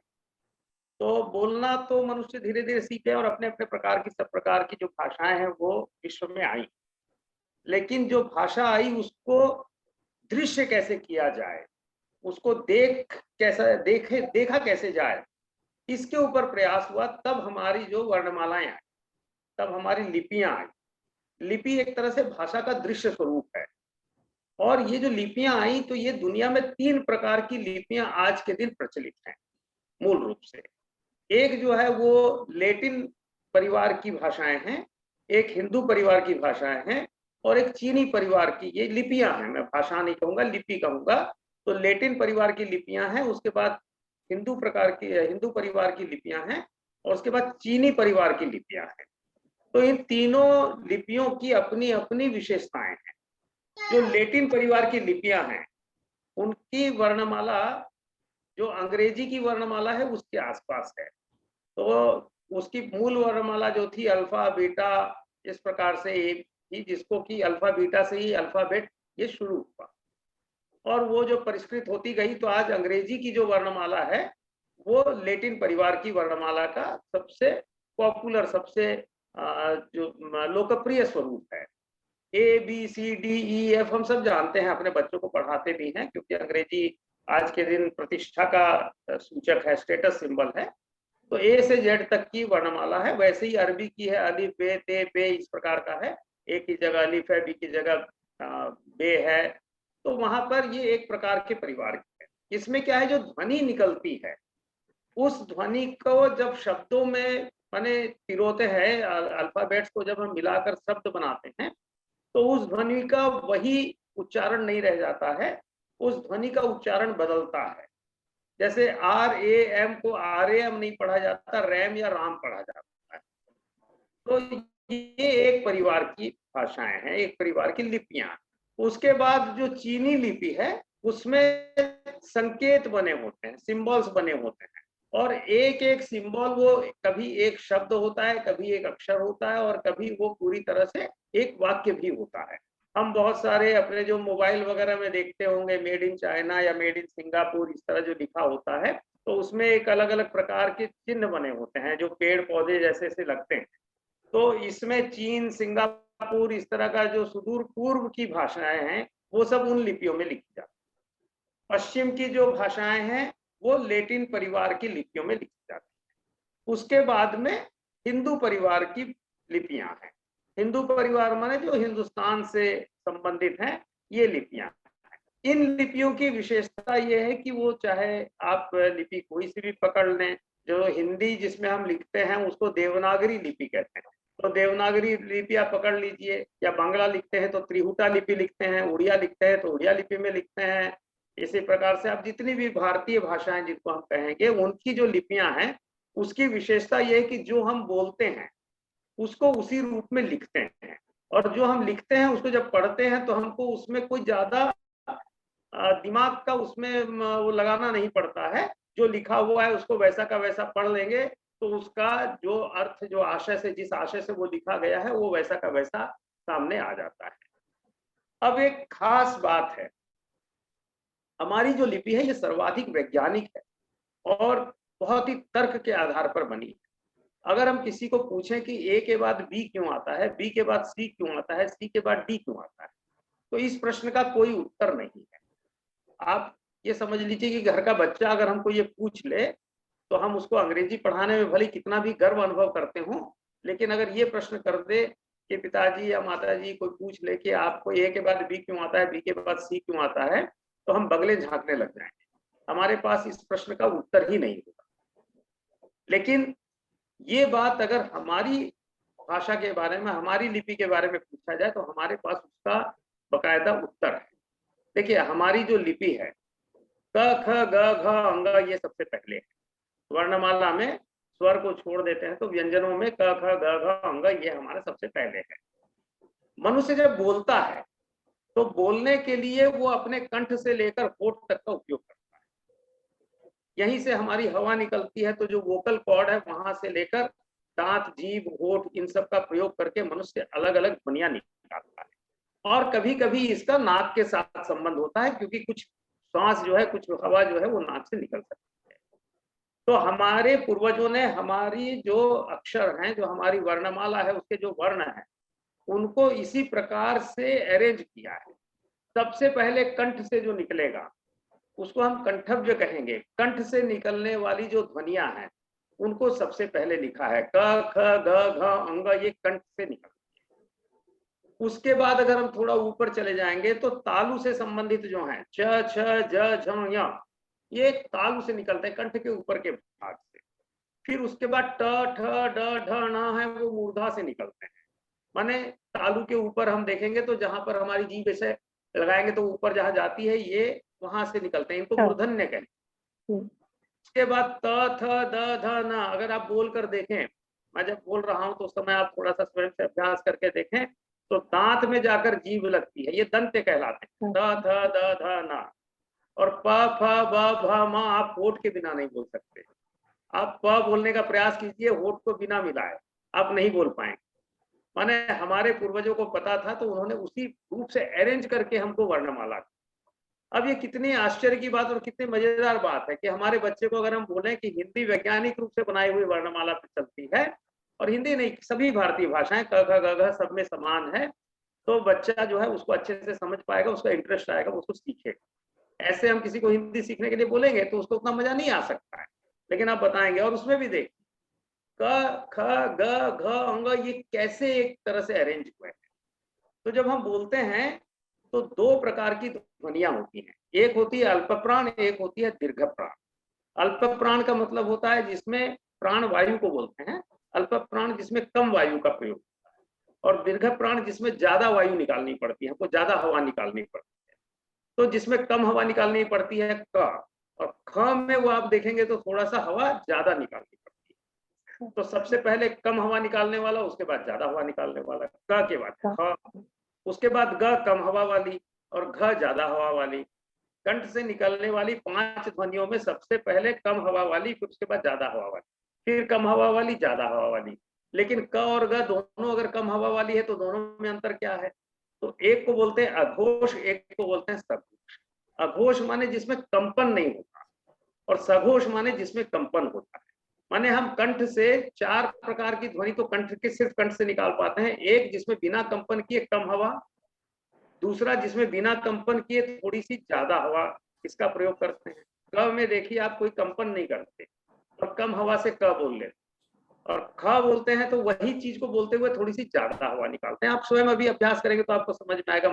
तो बोलना तो मनुष्य धीरे धीरे सीखे और अपने अपने प्रकार की, सब प्रकार की जो भाषाएं हैं वो विश्व में आई। लेकिन जो भाषा आई उसको दृश्य कैसे किया जाए, उसको देखा कैसे जाए, इसके ऊपर प्रयास हुआ। तब हमारी जो वर्णमालाएं आई, तब हमारी लिपियां आई। लिपि एक तरह से भाषा का दृश्य स्वरूप है। और ये जो लिपियां आई, तो ये दुनिया में 3 प्रकार की लिपियां आज के दिन प्रचलित हैं मूल रूप से। एक जो है वो लैटिन परिवार की भाषाएं हैं, एक हिंदू परिवार की भाषाएं हैं, और एक चीनी परिवार की, ये लिपियां हैं। मैं भाषा नहीं कहूंगा, लिपि कहूंगा। तो लैटिन परिवार की लिपियां हैं, उसके बाद हिंदू परिवार की लिपियां हैं, और उसके बाद चीनी परिवार की लिपियां हैं। तो इन तीनों लिपियों की अपनी अपनी विशेषताएं हैं। जो लैटिन परिवार की लिपियां हैं उनकी वर्णमाला जो अंग्रेजी की वर्णमाला है उसके आसपास है। तो उसकी मूल वर्णमाला जो थी अल्फा बीटा, इस प्रकार से एक थी, जिसको कि अल्फा बीटा से ही अल्फाबेट ये शुरू हुआ, और वो जो परिष्कृत होती गई। तो आज अंग्रेजी की जो वर्णमाला है वो लैटिन परिवार की वर्णमाला का सबसे पॉपुलर, सबसे जो लोकप्रिय स्वरूप है। ABCDEF हम सब जानते हैं, अपने बच्चों को पढ़ाते भी हैं, क्योंकि अंग्रेजी आज के दिन प्रतिष्ठा का सूचक है, स्टेटस सिंबल है। तो A से Z तक की वर्णमाला है। वैसे ही अरबी की है, अलिफ बे ते बे, इस प्रकार का है। ए की जगह अलिफ है, बी की जगह बे है। तो वहां पर ये एक प्रकार के परिवार की है। इसमें क्या है, जो ध्वनि निकलती है उस ध्वनि को जब शब्दों में माने पिरोते हैं, अल्फाबेट्स को जब हम मिलाकर शब्द बनाते हैं, तो उस ध्वनि का वही उच्चारण नहीं रह जाता है, उस ध्वनि का उच्चारण बदलता है। जैसे RAM को RAM नहीं पढ़ा जाता, रैम या राम पढ़ा जाता है। तो ये एक परिवार की भाषाएं हैं, एक परिवार की लिपियां। उसके बाद जो चीनी लिपि है उसमें संकेत बने होते हैं, सिंबल्स बने होते हैं, और एक एक सिंबल वो कभी एक शब्द होता है, कभी एक अक्षर होता है, और कभी वो पूरी तरह से एक वाक्य भी होता है। हम बहुत सारे अपने जो मोबाइल वगैरह में देखते होंगे, मेड इन चाइना या मेड इन सिंगापुर, इस तरह जो लिखा होता है, तो उसमें एक अलग अलग प्रकार के चिन्ह बने होते हैं जो पेड़ पौधे जैसे से लगते हैं। तो इसमें चीन, सिंगापुर, इस तरह का जो सुदूर पूर्व की भाषाएं हैं वो सब उन लिपियों में लिखी जाती है। पश्चिम की जो भाषाएं हैं वो लैटिन परिवार की लिपियों में लिखी जाती है। उसके बाद में हिंदू परिवार की लिपियां हैं। हिंदू परिवार माने जो हिंदुस्तान से संबंधित हैं, ये लिपियां। इन लिपियों की विशेषता ये है कि वो, चाहे आप लिपि कोई सी भी पकड़ लें, जो हिंदी जिसमें हम लिखते हैं उसको देवनागरी लिपि कहते हैं, तो देवनागरी लिपि आप पकड़ लीजिए, या बांग्ला लिखते हैं तो त्रिहुटा लिपि लिखते हैं, उड़िया लिखते हैं तो उड़िया लिपि में लिखते हैं। इसी प्रकार से आप जितनी भी भारतीय भाषाएं जिनको हम कहेंगे, उनकी जो लिपियां हैं उसकी विशेषता ये है कि जो हम बोलते हैं उसको उसी रूप में लिखते हैं, और जो हम लिखते हैं उसको जब पढ़ते हैं तो हमको उसमें कोई ज्यादा दिमाग का उसमें वो लगाना नहीं पड़ता है। जो लिखा हुआ है उसको वैसा का वैसा पढ़ लेंगे, तो उसका जो अर्थ, जो आशय से, जिस आशय से वो लिखा गया है, वो वैसा का वैसा सामने आ जाता है। अब एक खास बात है, हमारी जो लिपि है ये सर्वाधिक वैज्ञानिक है और बहुत ही तर्क के आधार पर बनी है। अगर हम किसी को पूछें कि A के बाद B क्यों आता है, B के बाद C क्यों आता है, C के बाद D क्यों आता है, तो इस प्रश्न का कोई उत्तर नहीं है। आप ये समझ लीजिए कि घर का बच्चा अगर हमको ये पूछ ले, तो हम उसको अंग्रेजी पढ़ाने में भले कितना भी गर्व अनुभव करते हों, लेकिन अगर ये प्रश्न कर दे कि पिताजी या माताजी कोई पूछ ले कि आपको A के बाद B क्यों आता है, B के बाद C क्यों आता है, तो हम बगले झांकने लग जाएंगे। हमारे पास इस प्रश्न का उत्तर ही नहीं होगा। लेकिन ये बात अगर हमारी भाषा के बारे में, हमारी लिपि के बारे में पूछा जाए, तो हमारे पास उसका बकायदा उत्तर है। देखिए, हमारी जो लिपि है, क ख ग घ अंग, ये सबसे पहले है। वर्णमाला में स्वर को छोड़ देते हैं तो व्यंजनों में क ख ग घ अंग, ये हमारा सबसे पहले है। मनुष्य जब बोलता है तो बोलने के लिए वो अपने कंठ से लेकर होठ तक का उपयोग करता है। यहीं से हमारी हवा निकलती है, तो जो वोकल कॉर्ड है वहां से लेकर दांत, जीभ, होठ, इन सब का प्रयोग करके मनुष्य अलग अलग ध्वनियां निकालता है। और कभी कभी इसका नाक के साथ संबंध होता है, क्योंकि कुछ श्वास जो है, कुछ हवा जो है वो नाक से निकल सकती है। तो हमारे पूर्वजों ने हमारी जो अक्षर हैं, जो हमारी वर्णमाला है, उसके जो वर्ण हैं, उनको इसी प्रकार से अरेंज किया है। सबसे पहले कंठ से जो निकलेगा उसको हम कंठव्य कहेंगे। कंठ से निकलने वाली जो ध्वनियां हैं उनको सबसे पहले लिखा है। क, ख, ग, घ, अंग, ये कंठ से निकलती है। उसके बाद अगर हम थोड़ा ऊपर चले जाएंगे तो तालु से संबंधित जो हैं, च, छ, ज, झ, य, ये तालु से निकलते हैं, कंठ के ऊपर के भाग से। फिर उसके बाद ट, ठ, ड, ढ, ण है, वो मूर्धा से निकलते हैं। माने तालु के ऊपर हम देखेंगे तो जहां पर हमारी जीभ ऐसे लगाएंगे तो ऊपर जहां जाती है, ये वहां से निकलते हैं, इनको मूर्धन्य कहें। उसके बाद त, थ, द, ध, न, अगर आप बोल कर देखें, मैं जब बोल रहा हूं तो उस समय आप थोड़ा सा स्वयं से अभ्यास करके देखें, तो दांत में जाकर जीभ लगती है, ये दंत्य कहलाते हैं। त, थ, द, ध, न। और प, फ, ब, भ, म आप होठ के बिना नहीं बोल सकते। आप प बोलने का प्रयास कीजिए, होठ को बिना मिलाए आप नहीं बोल पाएंगे। माने हमारे पूर्वजों को पता था, तो उन्होंने उसी रूप से अरेंज करके हमको वर्णमाला। अब ये कितनी आश्चर्य की बात और कितनी मजेदार बात है कि हमारे बच्चे को अगर हम बोलें कि हिंदी वैज्ञानिक रूप से बनाई हुई वर्णमाला पे चलती है, और हिंदी नहीं, सभी भारतीय भाषाएं क, ख, ग, घ सब में समान है, तो बच्चा जो है उसको अच्छे से समझ पाएगा, उसका इंटरेस्ट आएगा, उसको सीखेगा। ऐसे हम किसी को हिंदी सीखने के लिए बोलेंगे तो उसको उतना मजा नहीं आ सकता है, लेकिन आप बताएंगे और उसमें भी देखिए क, ख, ग, घ, अंग ये कैसे एक तरह से अरेंज हुए हैं। तो जब हम बोलते हैं तो दो प्रकार की ध्वनियां होती हैं, एक होती है अल्प प्राण, एक होती है दीर्घ प्राण। अल्प प्राण का मतलब होता है जिसमें प्राण वायु को बोलते हैं, अल्प प्राण जिसमें कम वायु का प्रयोग होता है, और दीर्घ प्राण जिसमें ज्यादा वायु निकालनी पड़ती है, हमको ज्यादा हवा निकालनी पड़ती है। तो जिसमें कम हवा निकालनी पड़ती है क, और ख में वो आप देखेंगे तो थोड़ा सा हवा ज्यादा निकालनी पड़ती है। तो सबसे पहले कम हवा निकालने वाला, उसके बाद ज्यादा हवा निकालने वाला, क के बाद ख, उसके बाद ग कम हवा वाली और घ ज्यादा हवा वाली। कंठ से निकलने वाली 5 ध्वनियों में सबसे पहले कम हवा वाली, फिर उसके बाद ज्यादा हवा वाली, फिर कम हवा वाली, ज्यादा हवा वाली। लेकिन क और ग दोनों अगर कम हवा वाली है तो दोनों में अंतर क्या है? तो एक को बोलते हैं अघोष, एक को बोलते हैं सघोष। अघोष माने जिसमें कंपन नहीं होता, और सघोष माने जिसमें कंपन होता है। माने हम कंठ से 4 प्रकार की ध्वनि तो कंठ के सिर्फ कंठ से निकाल पाते हैं। एक जिसमें बिना कंपन किए कम हवा, दूसरा जिसमें बिना कंपन किए थोड़ी सी ज्यादा हवा, इसका प्रयोग करते हैं। क में देखिए आप कोई कंपन नहीं करते और कम हवा से क बोल लेते, और ख बोलते हैं तो वही चीज को बोलते हुए थोड़ी सी ज्यादा हवा निकालते हैं। आप स्वयं अभी अभ्यास करेंगे तो आपको समझ में आएगा,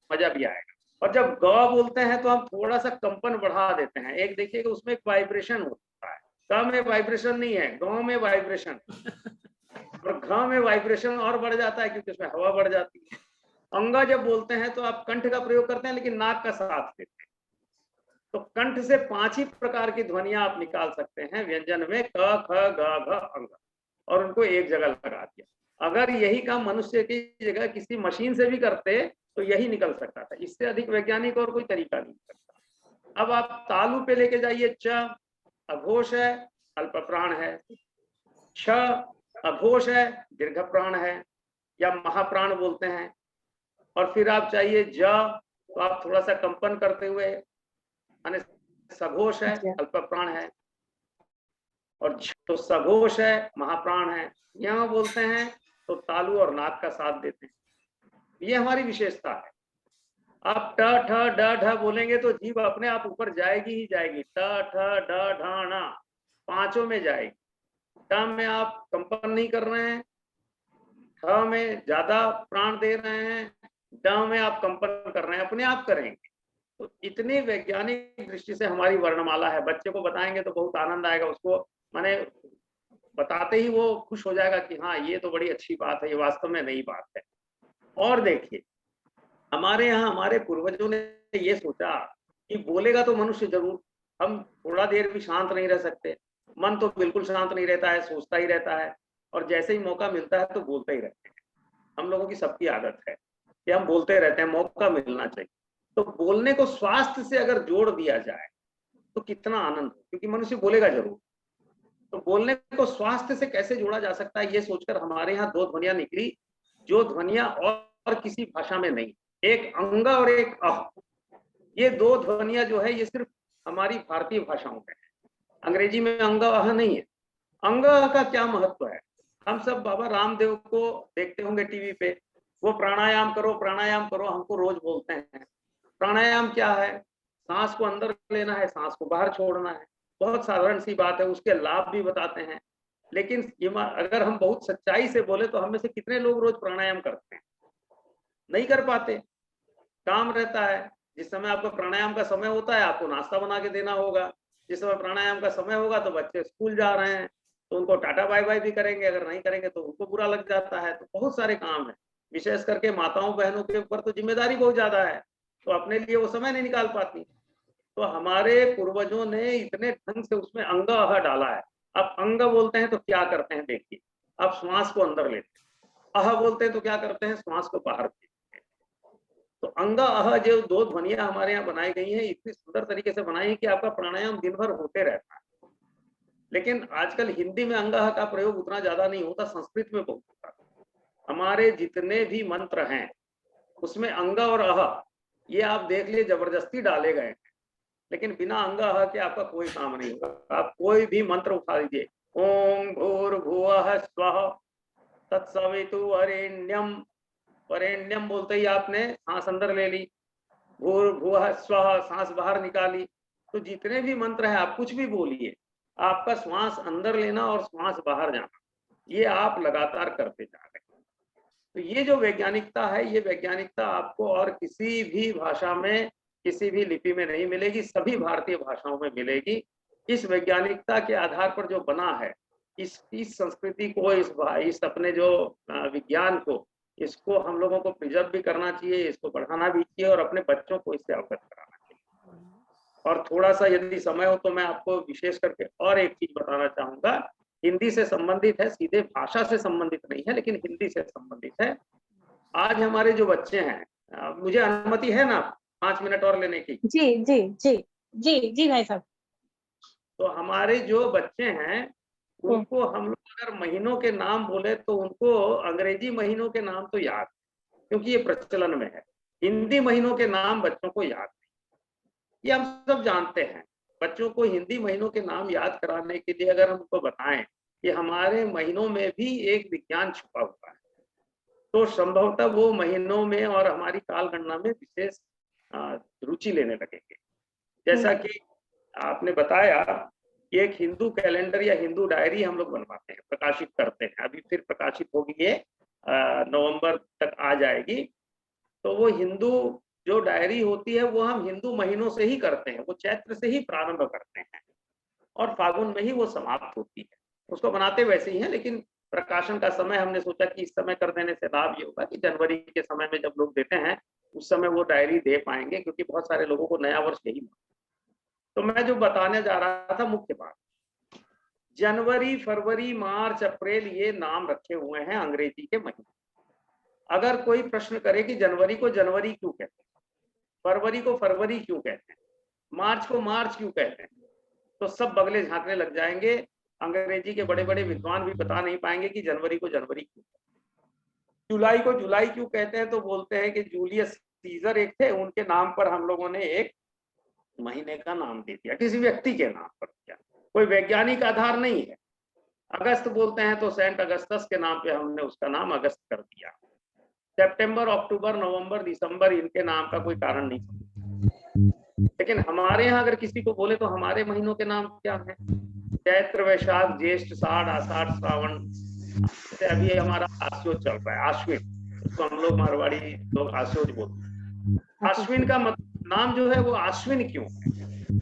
मजा भी आएगा। और जब ग बोलते हैं तो हम थोड़ा सा कंपन बढ़ा देते हैं। एक देखिएगा उसमें एक वाइब्रेशन होता है, क में वाइब्रेशन नहीं है, ग में वाइब्रेशन, और घ में वाइब्रेशन और बढ़ जाता है क्योंकि उसमें हवा बढ़ जाती है। अंगा जब बोलते हैं तो आप कंठ का प्रयोग करते हैं लेकिन नाक का साथ देते हैं। तो कंठ से 5 ही प्रकार की ध्वनियां आप निकाल सकते हैं व्यंजन में, क, ख, ग, घ, अंग, और उनको एक जगह लगा दिया। अगर यही काम मनुष्य की जगह किसी मशीन से भी करते तो यही निकल सकता था। इससे अधिक वैज्ञानिक और कोई तरीका नहीं सकता। अब आप तालु पे लेके जाइए, च अघोष है, अल्प प्राण है, छ अघोष है, दीर्घ प्राण है या महाप्राण बोलते हैं। और फिर आप चाहिए ज, तो आप थोड़ा सा कंपन करते हुए, माने सघोष है, अल्प प्राण है, और झ तो सघोष है, महाप्राण है। यहाँ बोलते हैं तो तालु और नाक का साथ देते हैं। ये हमारी विशेषता है। आप ट, ठ, ड, ढ बोलेंगे तो जीभ अपने आप ऊपर जाएगी ही जाएगी। ट, ठ, ड, ढ, ण 5 में जाएगी। ट में आप कंपन नहीं कर रहे हैं, ठ में ज्यादा प्राण दे रहे हैं, ड में आप कंपन कर रहे हैं, अपने आप करेंगे। तो इतनी वैज्ञानिक दृष्टि से हमारी वर्णमाला है। बच्चे को बताएंगे तो बहुत आनंद आएगा, उसको माने बताते ही वो खुश हो जाएगा कि हाँ ये तो बड़ी अच्छी बात है, ये वास्तव में नई बात है। और देखिए हमारे यहाँ हमारे पूर्वजों ने ये सोचा कि बोलेगा तो मनुष्य जरूर, हम थोड़ा देर भी शांत नहीं रह सकते, मन तो बिल्कुल शांत नहीं रहता है, सोचता ही रहता है, और जैसे ही मौका मिलता है तो बोलते ही रहते हैं। हम लोगों की सबकी आदत है। ये हम बोलते रहते हैं, मौका मिलना चाहिए। तो बोलने को स्वास्थ्य से अगर जोड़ दिया जाए तो कितना आनंद, क्योंकि मनुष्य बोलेगा जरूर। तो बोलने को स्वास्थ्य से कैसे जोड़ा जा सकता है, ये सोचकर हमारे यहाँ 2 ध्वनियां निकली, जो ध्वनियां और किसी भाषा में नहीं। एक अंग और एक अह। ये 2 ध्वनियां जो है ये सिर्फ हमारी भारतीय भाषाओं में है, अंग्रेजी में अंग अह नहीं है। अंग का क्या महत्व है, हम सब बाबा रामदेव को देखते होंगे टीवी पे, वो प्राणायाम करो हमको रोज बोलते हैं। प्राणायाम क्या है, सांस को अंदर लेना है, सांस को बाहर छोड़ना है। बहुत साधारण सी बात है, उसके लाभ भी बताते हैं। लेकिन अगर हम बहुत सच्चाई से बोले तो हम में से कितने लोग रोज प्राणायाम करते हैं? नहीं कर पाते, काम रहता है। जिस समय आपका प्राणायाम का समय होता है आपको नाश्ता बना के देना होगा, जिस समय प्राणायाम का समय होगा तो बच्चे स्कूल जा रहे हैं तो उनको टाटा बाय बाय भी करेंगे, अगर नहीं करेंगे तो उनको बुरा लग जाता है। तो बहुत सारे काम है, विशेष करके माताओं बहनों के ऊपर तो जिम्मेदारी बहुत ज्यादा है, तो अपने लिए वो समय नहीं निकाल पाती। तो हमारे पूर्वजों ने इतने ढंग से उसमें अंग अह डाला है। अब अंग बोलते हैं तो क्या करते हैं, देखिए, अब श्वास को अंदर लेते हैं। अह बोलते हैं तो क्या करते हैं, श्वास को बाहर फेंकते हैं। तो अंग अह जो 2 ध्वनियां हमारे यहाँ बनाई गई हैं, इतनी सुंदर तरीके से बनाई है कि आपका प्राणायाम दिन भर होते रहता है। लेकिन आजकल हिंदी में अंग अह का प्रयोग उतना ज्यादा नहीं होता, संस्कृत में बहुत होता है। हमारे जितने भी मंत्र हैं उसमें अंग और अह ये आप देख लिए जबरदस्ती डाले गए हैं, लेकिन बिना अंग अह के आपका कोई काम नहीं होगा। आप कोई भी मंत्र उठा लीजिए, ओम भूर्भुवः स्वः तत्सवितुर्वरेण्यम, वरेण्यम बोलते ही आपने सांस अंदर ले ली, भूर्भुवः स्वः सांस बाहर निकाली। तो जितने भी मंत्र है आप कुछ भी बोलिए, आपका श्वास अंदर लेना और श्वास बाहर जाना, ये आप लगातार करते जा रहे हैं। तो ये जो वैज्ञानिकता है, ये वैज्ञानिकता आपको और किसी भी भाषा में, किसी भी लिपि में नहीं मिलेगी, सभी भारतीय भाषाओं में मिलेगी। इस वैज्ञानिकता के आधार पर जो बना है, इस संस्कृति को, इस अपने जो विज्ञान को, इसको हम लोगों को प्रिजर्व भी करना चाहिए, इसको बढ़ाना भी चाहिए और अपने बच्चों को इससे अवगत कराना चाहिए। और थोड़ा सा यदि समय हो तो मैं आपको विशेष करके और एक चीज बताना चाहूंगा, हिंदी से संबंधित है, सीधे भाषा से संबंधित नहीं है लेकिन हिंदी से संबंधित है। आज हमारे जो बच्चे हैं, मुझे अनुमति है ना 5 मिनट और लेने की? जी जी जी जी जी भाई साहब। तो हमारे जो बच्चे हैं उनको हम लोग अगर महीनों के नाम बोले तो उनको अंग्रेजी महीनों के नाम तो याद, क्योंकि ये प्रचलन में है। हिंदी महीनों के नाम बच्चों को याद नहीं, ये हम सब जानते हैं। बच्चों को हिंदी महीनों के नाम याद कराने के लिए अगर हम उनको बताएं कि हमारे महीनों में भी एक विज्ञान छुपा हुआ है, तो संभवतः वो महीनों में और हमारी काल गणना में विशेष रुचि लेने लगेंगे। जैसा कि आपने बताया कि एक हिंदू कैलेंडर या हिंदू डायरी हम लोग बनवाते हैं, प्रकाशित करते हैं। अभी फिर प्रकाशित होगी, ये नवंबर तक आ जाएगी। तो वो हिंदू जो डायरी होती है वो हम हिंदू महीनों से ही करते हैं, वो चैत्र से ही प्रारंभ करते हैं और फागुन में ही वो समाप्त होती है। उसको बनाते वैसे ही हैं, लेकिन प्रकाशन का समय हमने सोचा कि इस समय कर देने से लाभ ये होगा कि जनवरी के समय में जब लोग देते हैं उस समय वो डायरी दे पाएंगे, क्योंकि बहुत सारे लोगों को नया वर्ष यही। तो मैं जो बताने जा रहा था, मुख्य बात, जनवरी, फरवरी, मार्च, अप्रैल, ये नाम रखे हुए हैं अंग्रेजी के महीने। अगर कोई प्रश्न करे कि जनवरी को जनवरी क्यों कहते हैं, फरवरी को फरवरी क्यों कहते हैं, मार्च को मार्च क्यों कहते हैं, तो सब बगले झांकने लग जाएंगे। अंग्रेजी के बड़े बड़े विद्वान भी बता नहीं पाएंगे कि जनवरी को जनवरी क्यों कहते हैं। जुलाई को जुलाई क्यों कहते हैं, तो बोलते हैं कि जूलियस सीजर एक थे, उनके नाम पर हम लोगों ने एक महीने का नाम दे दिया, किसी व्यक्ति के नाम पर दिया, कोई वैज्ञानिक आधार नहीं है। अगस्त बोलते हैं तो सेंट अगस्तस के नाम पे हमने उसका नाम अगस्त कर दिया। सितंबर, अक्टूबर, नवंबर, दिसंबर, इनके नाम का कोई कारण नहीं। लेकिन हमारे यहाँ अगर किसी को बोले तो हमारे महीनों के नाम क्या है, चैत्र, वैशाख, ज्येष्ठ, साढ़, आषाढ़, श्रावण, अभी हमारा आश्वयुज चल रहा है, आश्विन, उसको हम लोग मारवाड़ी लोग आश्वयुज बोलते हैं। आश्विन का नाम जो है वो आश्विन क्यों है,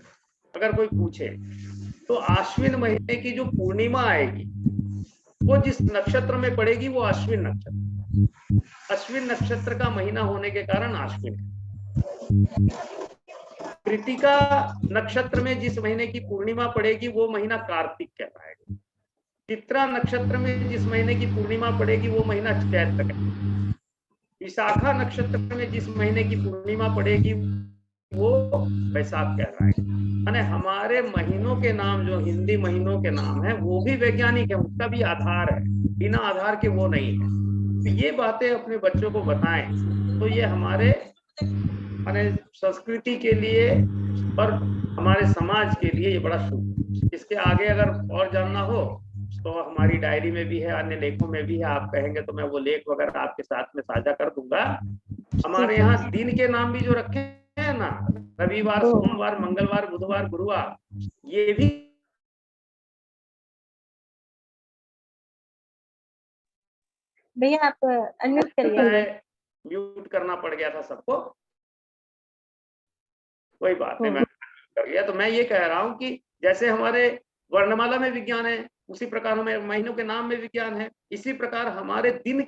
अगर कोई पूछे तो आश्विन महीने की जो पूर्णिमा आएगी वो जिस नक्षत्र में पड़ेगी वो अश्विन नक्षत्र, अश्विन नक्षत्र का महीना होने के कारण आश्विन है। कृतिका नक्षत्र में जिस महीने की पूर्णिमा पड़ेगी वो महीना कार्तिक कहलाएगा। चित्रा नक्षत्र में जिस महीने की पूर्णिमा पड़ेगी वो महीना चैत्र कहलाएगा। विशाखा नक्षत्र में जिस महीने की पूर्णिमा पड़ेगी वो वैशाख कहलाएगा। माने हमारे महीनों के नाम जो हिंदी महीनों के नाम है वो भी वैज्ञानिक है, उसका भी आधार है, बिना आधार के वो नहीं है। तो ये बातें अपने बच्चों को बताएं तो ये हमारे माने संस्कृति के लिए और हमारे समाज के लिए ये बड़ा शुभ। इसके आगे अगर और जानना हो तो हमारी डायरी में भी है, अन्य लेखों में भी है, आप कहेंगे तो मैं वो लेख वगैरह आपके साथ में साझा कर दूंगा। हमारे यहाँ दिन के नाम भी जो रखे हैं ना, रविवार, सोमवार, मंगलवार, बुधवार, गुरुवार, ये भी भैया आप अनम्यूट करिए। म्यूट करना पड़ गया था सबको, कोई बात नहीं, मैं कर गया। तो मैं ये कह रहा हूँ कि जैसे हमारे वर्णमाला में विज्ञान है उसी प्रकार हमारे महीनों के नाम में विज्ञान है, इसी प्रकार हमारे दिन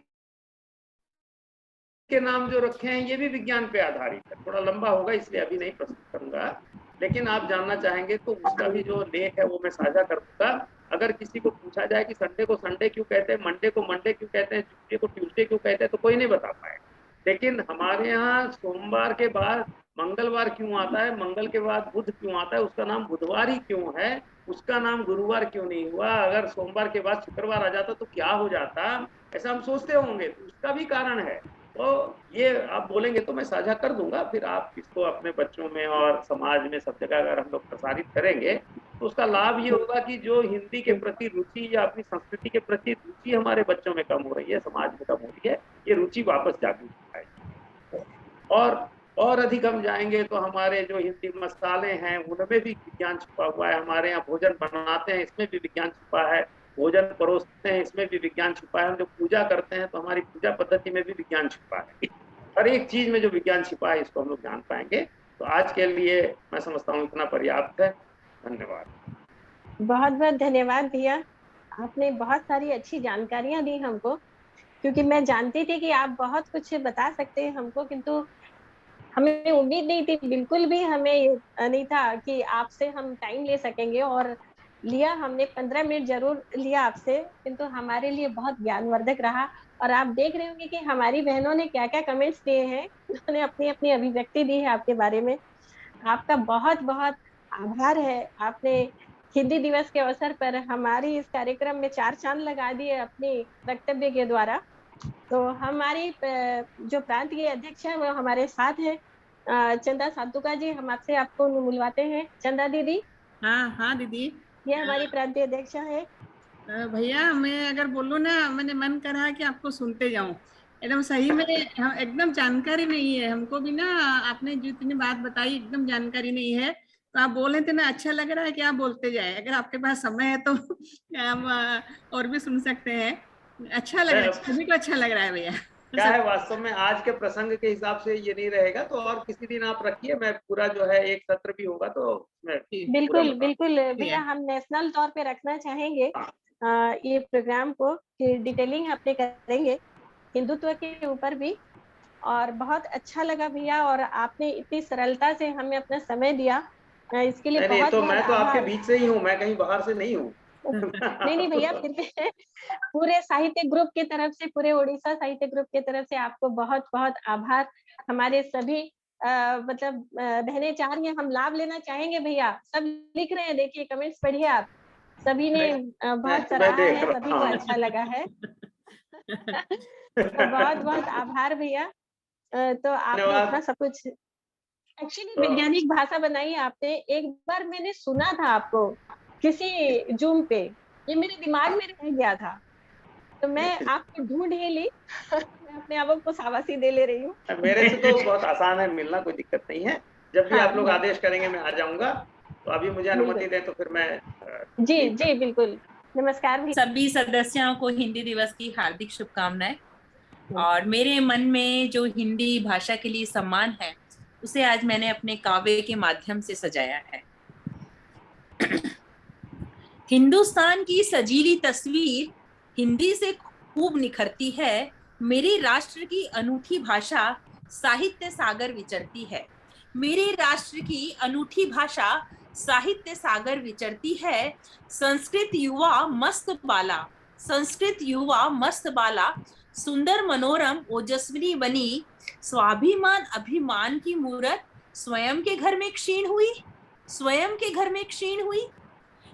के नाम जो रखे हैं ये भी विज्ञान पे आधारित है। थोड़ा लंबा होगा इसलिए अभी नहीं प्रस्तुत करूंगा, लेकिन आप जानना चाहेंगे तो उसका भी जो लेख है वो मैं साझा कर दूंगा। अगर किसी को पूछा जाए कि संडे को संडे क्यों कहते हैं, मंडे को मंडे क्यों कहते हैं, ट्यूसडे को ट्यूसडे क्यों कहते हैं, तो कोई नहीं बता पाएगा। लेकिन हमारे यहाँ सोमवार के बाद मंगलवार क्यों आता है, मंगल के बाद बुध क्यों आता है, उसका नाम बुधवार ही क्यों है, उसका नाम गुरुवार क्यों नहीं हुआ, अगर सोमवार के बाद शुक्रवार आ जाता तो क्या हो जाता, ऐसा हम सोचते होंगे, तो उसका भी कारण है। तो ये आप बोलेंगे तो मैं साझा कर दूंगा, फिर आप इसको अपने बच्चों में और समाज में सब जगह अगर हम लोग प्रसारित करेंगे तो उसका लाभ ये होगा कि जो हिंदी के प्रति रुचि या अपनी संस्कृति के प्रति रुचि हमारे बच्चों में कम हो रही है, समाज में कम हो रही है, ये रुचि वापस जागृत आएगी। और अधिक हम जाएंगे तो हमारे जो हिंदी मसाले हैं उनमें भी विज्ञान छुपा हुआ है। हमारे यहाँ भोजन बनाते हैं इसमें भी विज्ञान छुपा है, भोजन परोसते हैं इसमें भी विज्ञान छुपा है, हम जो पूजा करते हैं तो हमारी पूजा पद्धति में भी विज्ञान छुपा है। हर एक चीज में जो विज्ञान छिपा है इसको हम लोग जान पाएंगे। तो आज के लिए मैं समझता हूँ इतना पर्याप्त है। धन्यवाद। बहुत बहुत धन्यवाद भैया, आपने बहुत सारी अच्छी जानकारियां दी हमको, क्योंकि मैं जानती थी कि आप बहुत कुछ बता सकते हैं हमको, किंतु हमें उम्मीद नहीं थी, बिल्कुल भी हमें नहीं था कि आपसे हम टाइम ले सकेंगे। और लिया हमने 15 मिनट जरूर लिया आपसे, किंतु हमारे लिए बहुत ज्ञानवर्धक रहा। और आप देख रहे होंगे कि हमारी बहनों ने क्या क्या कमेंट्स दिए हैं, उन्होंने अपनी अपनी अभिव्यक्ति दी है आपके बारे में। आपका बहुत बहुत आभार है, आपने हिंदी दिवस के अवसर पर हमारी इस कार्यक्रम में 4 चांद लगा दिए अपने वक्तव्य के द्वारा। तो हमारी जो प्रांत के अध्यक्ष है वो हमारे साथ है, चंदा सातुका जी, हम आपसे आपको मिलवाते हैं। चंदा दीदी। हाँ दीदी, ये हमारी प्रांतीय अध्यक्ष है। भैया मैं अगर बोलूँ ना, मैंने मन कर रहा है कि आपको सुनते जाऊं, एकदम सही में एकदम जानकारी नहीं है हमको भी ना, आपने जितनी बात बताई एकदम जानकारी नहीं है, तो आप बोले थे ना अच्छा लग रहा है कि आप बोलते जाए। अगर आपके पास समय है तो हम और भी सुन सकते हैं। अच्छा लग रहा है, सभी को अच्छा लग रहा है भैया। क्या है वास्तव में आज के प्रसंग के हिसाब से ये नहीं रहेगा तो और किसी दिन आप रखिए, मैं पूरा जो है एक सत्र भी होगा तो बिल्कुल बिल्कुल भैया, हम नेशनल तौर पे रखना चाहेंगे ये प्रोग्राम को, कि डिटेलिंग अपने करेंगे हिंदुत्व के ऊपर भी। और बहुत अच्छा लगा भैया, और आपने इतनी सरलता से हमें अपना समय दिया, इसके लिए बहुत तो बहुत मैं तो आपके बीच से ही हूँ, मैं कहीं बाहर से नहीं हूँ। नहीं भैया, फिर भी पूरे साहित्य ग्रुप की तरफ से, पूरे उड़ीसा साहित्य ग्रुप की तरफ से आपको बहुत बहुत आभार। हमारे सभी मतलब बहनें चाह रही हैं, हम लाभ लेना चाहेंगे भैया, सब लिख रहे हैं, देखिए कमेंट्स पढ़िए आप, सभी ने बहुत सराहा है, सभी को अच्छा लगा है। तो बहुत बहुत आभार भैया। तो आपने इतना सब कुछ एक्चुअली वैज्ञानिक भाषा बनाई आपने। एक बार मैंने सुना था आपको किसी जूम पे, ये मेरे दिमाग में रह गया था, तो मैं आपको ढूंढ ही ली। मैं अपने आप को शाबाशी दे ले रही हूँ। मेरे से तो बहुत आसान है मिलना, कोई दिक्कत नहीं है। जब भी आप लोग आदेश करेंगे मैं आ जाऊंगा। तो अभी मुझे अनुमति दें तो फिर मैं जी जी बिल्कुल। नमस्कार भी सभी सदस्यों को हिंदी दिवस की हार्दिक शुभकामनाएं। और मेरे मन में जो हिंदी भाषा के लिए सम्मान है उसे आज मैंने अपने काव्य के माध्यम से सजाया है। हिंदुस्तान की सजीली तस्वीर हिंदी से खूब निखरती है, मेरे राष्ट्र की अनूठी भाषा साहित्य सागर विचरती है। मेरे राष्ट्र की अनूठी भाषा साहित्य सागर विचरती है। संस्कृत युवा मस्त बाला, संस्कृत युवा मस्त बाला, सुंदर मनोरम ओजस्विनी बनी, स्वाभिमान अभिमान की मूरत स्वयं के घर में क्षीण हुई, स्वयं के घर में क्षीण हुई।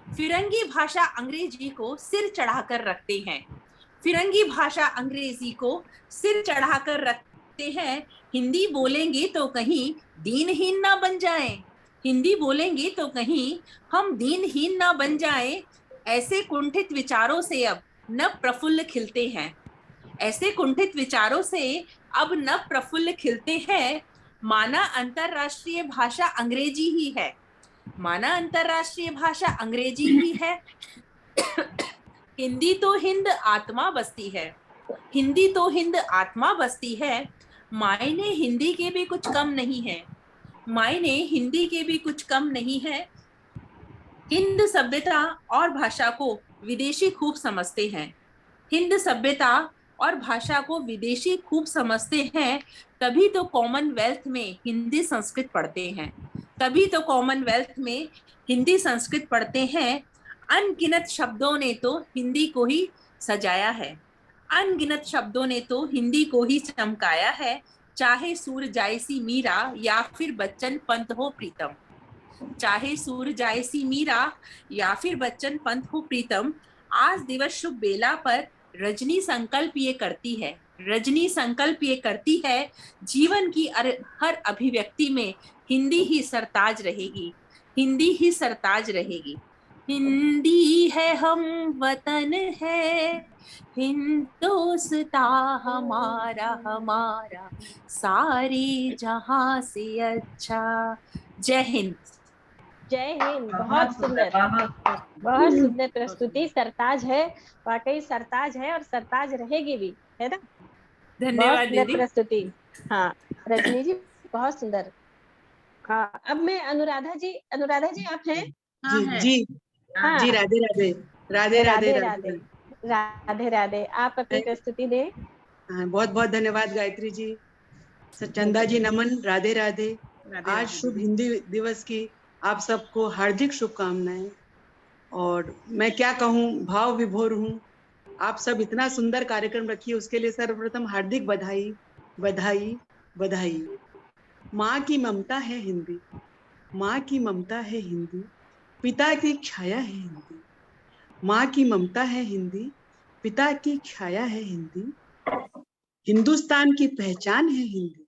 फिरंगी भाषा अंग्रेजी को सिर चढ़ाकर रखते हैं, फिरंगी भाषा अंग्रेजी को सिर चढ़ाकर रखते हैं। हिंदी बोलेंगे तो कहीं दीनहीन ना बन जाएं, हिंदी बोलेंगे तो कहीं हम दीनहीन ना बन जाएं। ऐसे कुंठित विचारों से अब नव प्रफुल्ल खिलते हैं, ऐसे कुंठित विचारों से अब नव प्रफुल्ल खिलते हैं। माना अंतरराष्ट्रीय भाषा अंग्रेजी ही है, माना अंतरराष्ट्रीय भाषा अंग्रेजी ही है। हिंदी तो हिंद आत्मा बसती है, हिंदी तो हिंद आत्मा बसती है। मायने हिंदी के भी कुछ कम नहीं है, मायने हिंदी के भी कुछ कम नहीं है। हिंद सभ्यता और भाषा को विदेशी खूब समझते हैं, हिंद सभ्यता और भाषा को विदेशी खूब समझते हैं। तभी तो कॉमनवेल्थ में हिंदी संस्कृत पढ़ते हैं, तभी तो कॉमनवेल्थ में हिंदी संस्कृत पढ़ते हैं। अनगिनत शब्दों ने तो हिंदी को ही सजाया है, अनगिनत शब्दों ने तो हिंदी को ही चमकाया है। चाहे सूरजाइसी मीरा या फिर बच्चन पंत हो प्रीतम, चाहे सूरजाइसी मीरा या फिर बच्चन पंत हो प्रीतम। आज दिवस शुभ बेला पर रजनी संकल्प ये करती है, रजनी संकल्प ये करती है। जीवन की हर अभिव्यक्ति में हिंदी ही सरताज रहेगी, हिंदी ही सरताज रहेगी। हिंदी है हम वतन है, हिंदोस्ता हमारा हमारा, सारे जहां से अच्छा। जय हिंद। जय हिंद। बहुत सुंदर, बहुत सुंदर प्रस्तुति, सरताज है, वाकई सरताज है और सरताज रहेगी भी, है ना। धन्यवाद दीदी। प्रस्तुति। हाँ रजनी जी बहुत सुंदर। हाँ अब मैं अनुराधा जी आप हैं? जी हाँ जी, राधे राधे राधे राधे राधे राधे राधे। आप अपनी प्रस्तुति दें। बहुत बहुत धन्यवाद गायत्री जी, चंदा जी नमन, राधे राधे। आज शुभ हिंदी दिवस की आप सबको हार्दिक शुभकामनाएं। और मैं क्या कहूँ, भाव विभोर हूँ। आप सब इतना सुंदर कार्यक्रम रखिए, उसके लिए सर्वप्रथम हार्दिक बधाई बधाई बधाई। माँ की ममता है हिंदी, माँ की ममता है हिंदी, पिता की छाया है हिंदी। माँ की ममता है हिंदी, पिता की छाया है हिंदी। हिंदुस्तान की पहचान है हिंदी,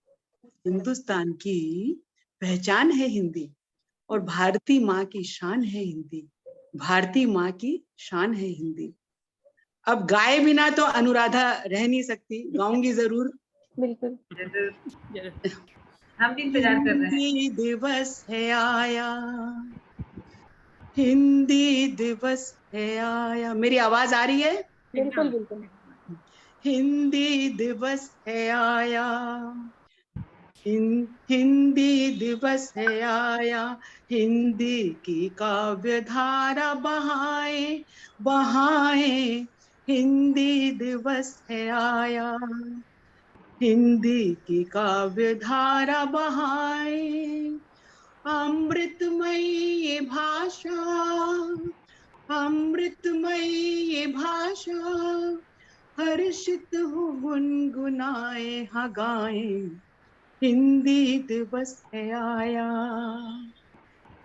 हिंदुस्तान की पहचान है हिंदी। और भारती माँ की शान है हिंदी, भारती माँ की शान है हिंदी। अब गाए बिना तो अनुराधा रह नहीं सकती, गाऊंगी जरूर। बिल्कुल हम भी इंतजार कर रहे हैं। हिंदी दिवस है आया, हिंदी दिवस है आया। मेरी आवाज आ रही है? बिल्कुल बिल्कुल। हिंदी दिवस है आया, हिंदी दिवस है आया। हिंदी की काव्य धारा बहाए बहाए, हिंदी दिवस है आया। हिंदी की काव्य धारा बहाए, अमृतमयी ये भाषा, अमृतमयी ये भाषा, हर्षित हो गुनगुनाए हाँ गाए। हिंदी दिवस है आया,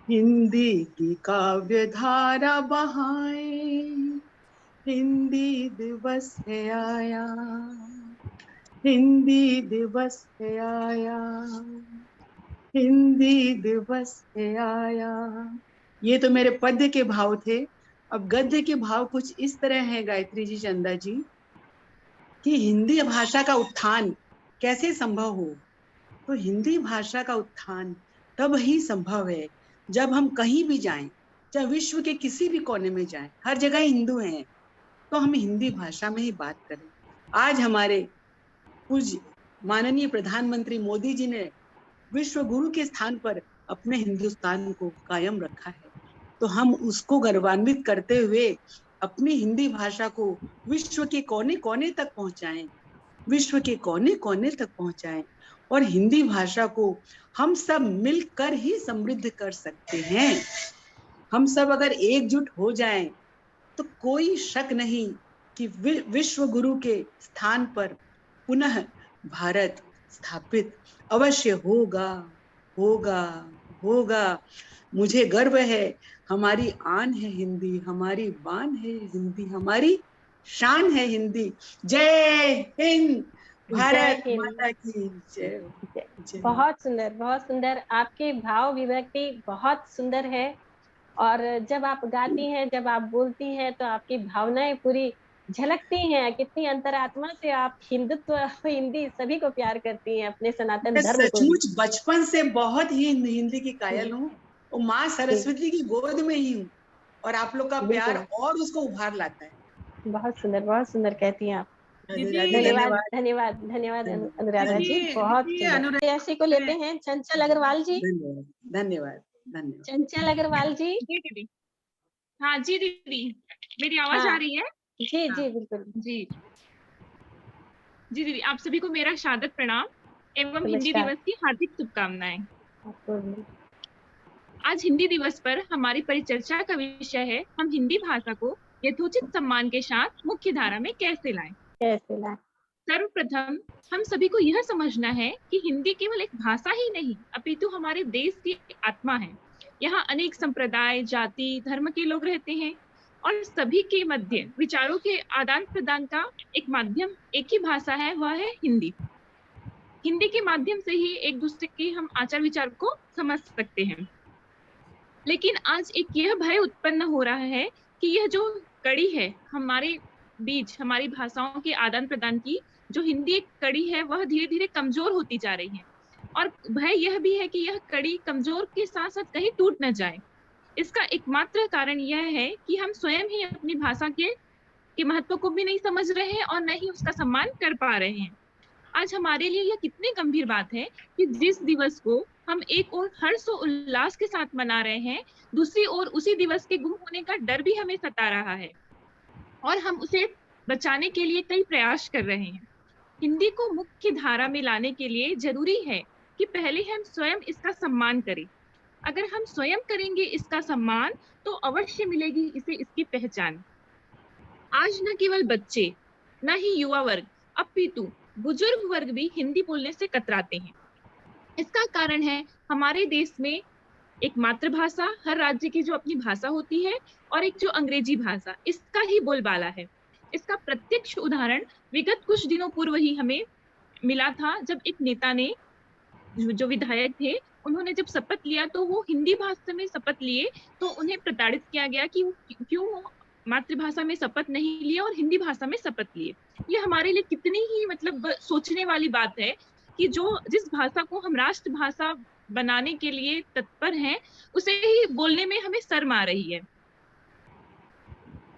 हिंदी की काव्य धारा बहाए, हिंदी दिवस है आया, हिंदी दिवस है आया, हिंदी दिवस है आया। ये तो मेरे पद्य के भाव थे। अब गद्य के भाव कुछ इस तरह है गायत्री जी, चंदा जी, कि हिंदी भाषा का उत्थान कैसे संभव हो। तो हिंदी भाषा का उत्थान तब ही संभव है जब हम कहीं भी जाएं, चाहे विश्व के किसी भी कोने में जाएं, हर जगह हिंदू हैं, तो हम हिंदी भाषा में ही बात करें। आज हमारे पूज्य माननीय प्रधानमंत्री मोदी जी ने विश्व गुरु के स्थान पर अपने हिंदुस्तान को कायम रखा है, तो हम उसको गौरवान्वित करते हुए अपनी हिंदी भाषा को विश्व के कोने कोने तक पहुंचाएं, विश्व के कोने कोने तक पहुंचाएं। और हिंदी भाषा को हम सब मिलकर ही समृद्ध कर सकते हैं। हम सब अगर एकजुट हो जाएं तो कोई शक नहीं कि विश्व गुरु के स्थान पर पुनः भारत स्थापित अवश्य होगा होगा होगा। मुझे गर्व है, हमारी आन है हिंदी, हमारी बान है हिंदी, हमारी शान है हिंदी। जय हिंद, भारत हिंद। माता की जय। जय। बहुत सुंदर, बहुत सुंदर। आपके भाव विभक्ति बहुत सुंदर है, और जब आप गाती हैं, जब आप बोलती हैं, तो आपकी भावनाएं पूरी झलकती हैं। कितनी अंतरात्मा से आप हिंदुत्व, हिंदी सभी को प्यार करती हैं, अपने सनातन मैं धर्म को भी। सचमुच बचपन से बहुत ही हिंदी की कायल हूँ, और माँ सरस्वती की गोद में ही हूँ, और आप लोग का प्यार और उसको उभार लाता है। बहुत सुंदर कहती हैं आप। दीदी धन्यवाद, धन्यवाद, धन्यवाद अनुराधा जी, बहुत सुंदर। ऐसे को लेते हैं चंचल अग्रवाल जी। धन्यवाद, धन्यवाद, धन्यवाद। चंचल अग्रवाल जी। जी दीदी। हाँ जी दीदी, मेरी आवाज आ रही है? जी जी बिल्कुल। जी जी दीदी, आप सभी को मेरा शादत प्रणाम एवं हिंदी नमस्कार। दिवस की हार्दिक शुभकामनाएं। आज हिंदी दिवस पर हमारी परिचर्चा का विषय है, हम हिंदी भाषा को यथोचित सम्मान के साथ मुख्य धारा में कैसे लाएं। सर्वप्रथम हम सभी को यह समझना है कि हिंदी केवल एक भाषा ही नहीं, अपितु हमारे देश की आत्मा है। यहाँ अनेक संप्रदाय, जाति, धर्म के लोग रहते हैं, और सभी के मध्य विचारों के आदान प्रदान का एक माध्यम, एक ही भाषा है, वह है हिंदी। हिंदी के माध्यम से ही एक दूसरे के हम आचार विचार को समझ सकते हैं। लेकिन आज एक यह भय उत्पन्न हो रहा है कि यह जो कड़ी है हमारे बीच, हमारी भाषाओं के आदान प्रदान की, जो हिंदी एक कड़ी है, वह धीरे धीरे कमजोर होती जा रही है। और भय यह भी है कि यह कड़ी कमजोर के साथ साथ कहीं टूट न जाए। इसका एकमात्र कारण यह है कि हम स्वयं ही अपनी भाषा के महत्व को भी नहीं समझ रहे हैं और न ही उसका सम्मान कर पा रहे हैं। आज हमारे लिए यह कितनी गंभीर बात है कि जिस दिवस को हम एक ओर हर्ष और उल्लास के साथ मना रहे हैं, दूसरी ओर उसी दिवस के गुम होने का डर भी हमें सता रहा है, और हम उसे बचाने के लिए कई प्रयास कर रहे हैं। हिंदी को मुख्य धारा में लाने के लिए जरूरी है कि पहले हम स्वयं इसका सम्मान करें। अगर हम स्वयं करेंगे इसका सम्मान, तो अवश्य मिलेगी इसे इसकी पहचान। आज न केवल बच्चे, न ही युवा वर्ग, अपितु बुजुर्ग वर्ग भी हिंदी बोलने से कतराते हैं। इसका कारण है हमारे देश में एक मातृभाषा, हर राज्य की जो अपनी भाषा होती है, और एक जो अंग्रेजी भाषा, इसका ही बोलबाला है। इसका प्रत्यक्ष उदाहरण विगत कुछ दिनों पूर्व ही हमें मिला था, जब एक नेता ने, जो विधायक थे, उन्होंने जब शपथ लिया तो वो हिंदी भाषा में शपथ लिए, तो उन्हें प्रताड़ित किया गया कि क्यों मातृभाषा में शपथ नहीं लिए और हिंदी भाषा में शपथ लिए। ये हमारे लिए कितनी ही मतलब सोचने वाली बात है कि जिस भाषा को हम राष्ट्रभाषा बनाने के लिए तत्पर हैं, उसे ही बोलने में हमें शर्म आ रही है।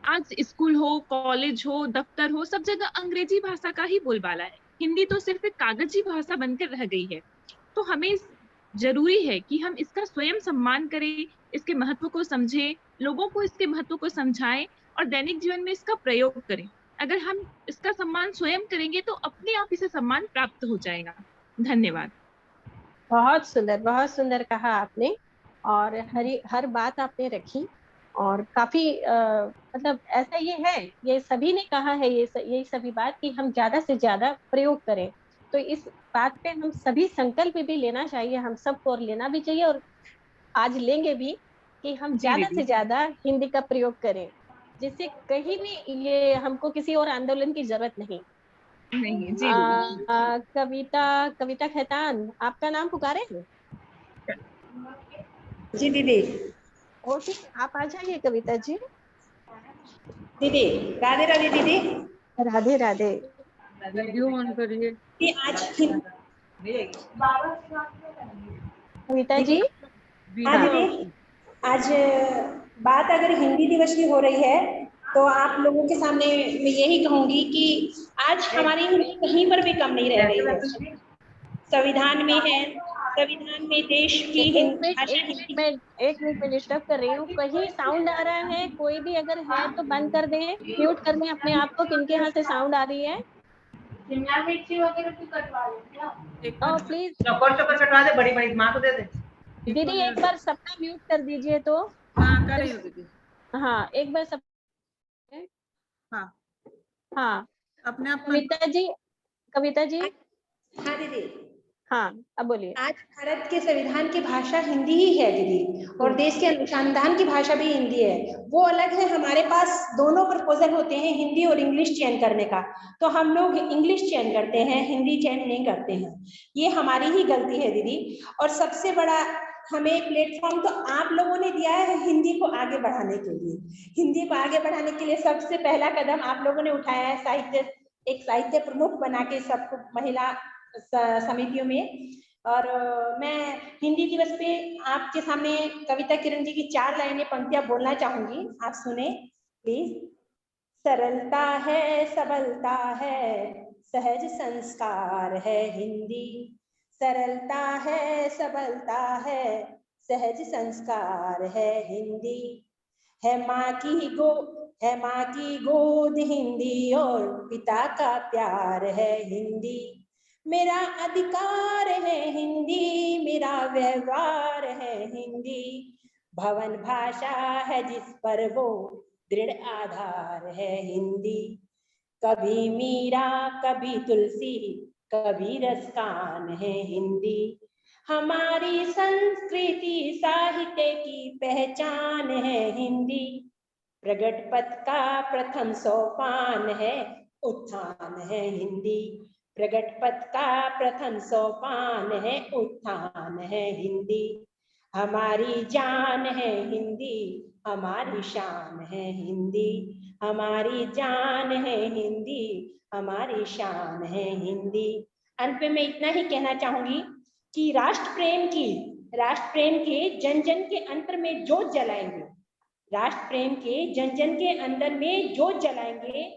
आज स्कूल हो, कॉलेज हो, दफ्तर हो, सब जगह अंग्रेजी भाषा का ही बोलबाला है। हिंदी तो सिर्फ एक कागजी भाषा बनकर रह गई है। तो हमें जरूरी है कि हम इसका स्वयं सम्मान करें, इसके महत्व को समझें, लोगों को इसके महत्व को समझाएं और दैनिक जीवन में इसका प्रयोग करें। अगर हम इसका सम्मान स्वयं करेंगे तो अपने आप इसे सम्मान प्राप्त हो जाएगा। धन्यवाद। बहुत सुंदर कहा आपने, और हर बात आपने रखी, और काफी मतलब ऐसा ये है, ये सभी ने कहा है, ये सभी बात कि हम ज्यादा से ज्यादा प्रयोग करें। तो इस बात पे हम सभी संकल्प भी लेना चाहिए, हम सबको, और लेना भी चाहिए, और आज लेंगे भी कि हम ज्यादा से ज्यादा हिंदी का प्रयोग करें, जिससे कहीं भी ये हमको किसी और आंदोलन की जरूरत नहीं। कविता खैतान, आपका नाम पुकारे हैं? जी दीदी। ओके, आप आ जाइए कविता जी। दीदी राधे राधे। दीदी राधे राधे। वीडियो ऑन करिए। आज कविता जी। हाँ दीदी, आज बात अगर हिंदी दिवस की हो रही है, तो आप लोगों के सामने मैं यही कहूंगी कि आज हमारी हिंदी कहीं पर भी कम नहीं रह रही है। संविधान में है, संविधान में देश की एक मिनट में डिस्टर्ब कर रही हूँ, कहीं साउंड आ रहा है, कोई भी अगर है तो बंद कर दें, म्यूट कर दें अपने आप को, किनके यहाँ से साउंड आ रही है। प्लीज चौकर कटवा दे, बड़ी बड़ी माँ को दे दे। दीदी एक बार सबका म्यूट कर दीजिए तो। हाँ कर रही हूँ दीदी। हाँ एक बार सब। हाँ हाँ अपने आप कविता जी हाँ दीदी, हाँ अब बोलिए। आज भारत के संविधान की भाषा हिंदी ही है दीदी, और देश के अनुसंधान की भाषा भी हिंदी है। वो अलग है, हमारे पास दोनों प्रपोजल होते हैं, हिंदी और इंग्लिश चयन करने का, तो हम लोग इंग्लिश चयन करते हैं, हिंदी चयन नहीं करते हैं। ये हमारी ही गलती है दीदी। और सबसे बड़ा हमें प्लेटफॉर्म तो आप लोगों ने दिया है हिंदी को आगे बढ़ाने के लिए। हिंदी को आगे बढ़ाने के लिए सबसे पहला कदम आप लोगों ने उठाया है, एक साहित्य प्रमुख बना के सबको महिला समितियों में। और मैं हिंदी दिवस पे आपके सामने कविता किरण जी की 4 लाइनें पंक्तियां बोलना चाहूंगी, आप सुने प्लीज। सरलता है, सबलता है, सहज संस्कार है हिंदी। सरलता है, सबलता है, सहज संस्कार है हिंदी। है माँ की गोद हिंदी, और पिता का प्यार है हिंदी। मेरा अधिकार है हिंदी, मेरा व्यवहार है हिंदी। भवन भाषा है जिस पर वो दृढ़ आधार है हिंदी। कभी मीरा, कभी तुलसी, कभी रसकान है हिंदी। हमारी संस्कृति साहित्य की पहचान है हिंदी। प्रगट पथ का प्रथम सोपान है, उत्थान है हिंदी। प्रगट पथ का प्रथम सोपान है, उत्थान है हिंदी। हमारी जान है हिंदी, हमारी शान है हिंदी। हमारी जान है हिंदी, हमारी शान है हिंदी। अंत में मैं इतना ही कहना चाहूंगी कि राष्ट्र प्रेम के जन जन के अंतर में जोत जलाएंगे, राष्ट्र प्रेम के जन जन के अंदर में जोत जलाएंगे,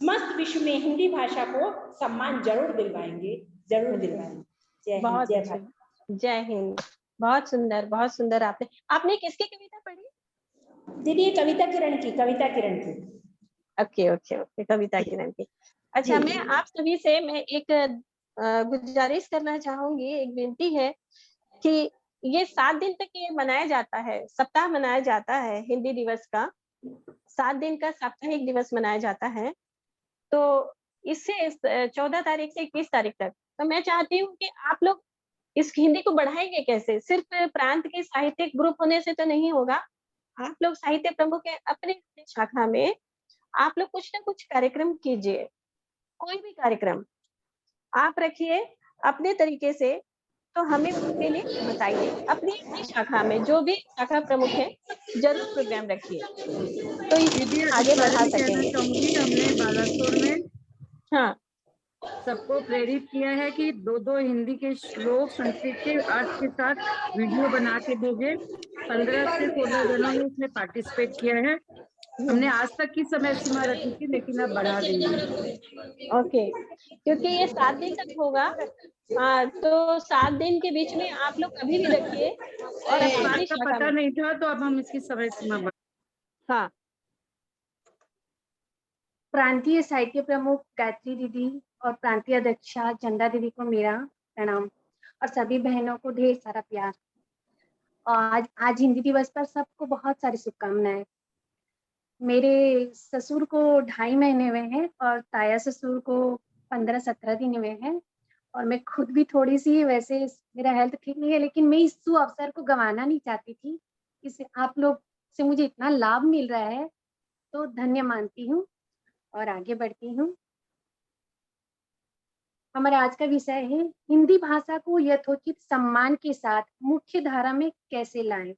समस्त विश्व में हिंदी भाषा को सम्मान जरूर दिलवाएंगे, जरूर दिलवाएंगे। जय हिंद, बहुत जय अच्छे, भारत। जय हिंद। बहुत सुंदर, बहुत सुंदर। आपने किसकी कविता पढ़ी? दीदी कविता किरण की। ओके ओके ओके, कविता किरण की। अच्छा, मैं आप सभी से एक गुजारिश करना चाहूंगी, एक विनती है कि ये 7 दिन तक ये मनाया जाता है, सप्ताह मनाया जाता है हिंदी दिवस का, 7 दिन का साप्ताहिक दिवस मनाया जाता है। तो इससे 14 तारीख से 21 तारीख तक, तो मैं चाहती हूँ कि आप लोग इस हिंदी को बढ़ाएंगे कैसे? सिर्फ प्रांत के साहित्यिक ग्रुप होने से तो नहीं होगा। आप लोग साहित्य प्रमुख है, अपने शाखा में आप लोग कुछ ना कुछ कार्यक्रम कीजिए, कोई भी कार्यक्रम आप रखिए अपने तरीके से, तो हमें उसके लिए बताइए। अपनी शाखा में जो भी शाखा प्रमुख है जरूर प्रोग्राम रखिए, तो इसे आगे बढ़ा सकेंगे। हमने बालासोर में हाँ, सबको प्रेरित किया है कि 2-2 हिंदी के श्लोक संस्कृत के अर्थ के साथ वीडियो बना के भेजे। 15 से 16 जनों ने इसमें पार्टिसिपेट किया है। हमने आज तक की समय सीमा रखी थी, लेकिन अब बढ़ा देंगे। ओके, क्योंकि ये 7 दिन तक होगा। तो 7 दिन के बीच में आप लोग कभी भी रखिए, और इस बात अपनी का शाखा पता में। नहीं था, तो अब हम इसकी समय सीमा हाँ, प्रांतीय साहित्य प्रमुख गायत्री दीदी और प्रांतीय अध्यक्षा चंदा दीदी को मेरा प्रणाम, और सभी बहनों को ढेर सारा प्यार। और आज हिंदी दिवस पर सबको बहुत सारी शुभकामनाएं। मेरे ससुर को 2.5 महीने हुए हैं और ताया ससुर को 15-17 दिन हुए हैं, और मैं खुद भी थोड़ी सी, वैसे मेरा हेल्थ ठीक नहीं है, लेकिन मैं इस अवसर को गंवाना नहीं चाहती थी। इससे आप लोग से मुझे इतना लाभ मिल रहा है, तो धन्य मानती हूँ और आगे बढ़ती हूँ। हमारा आज का विषय है हिंदी भाषा को यथोचित सम्मान के साथ मुख्य धारा में कैसे लाएं।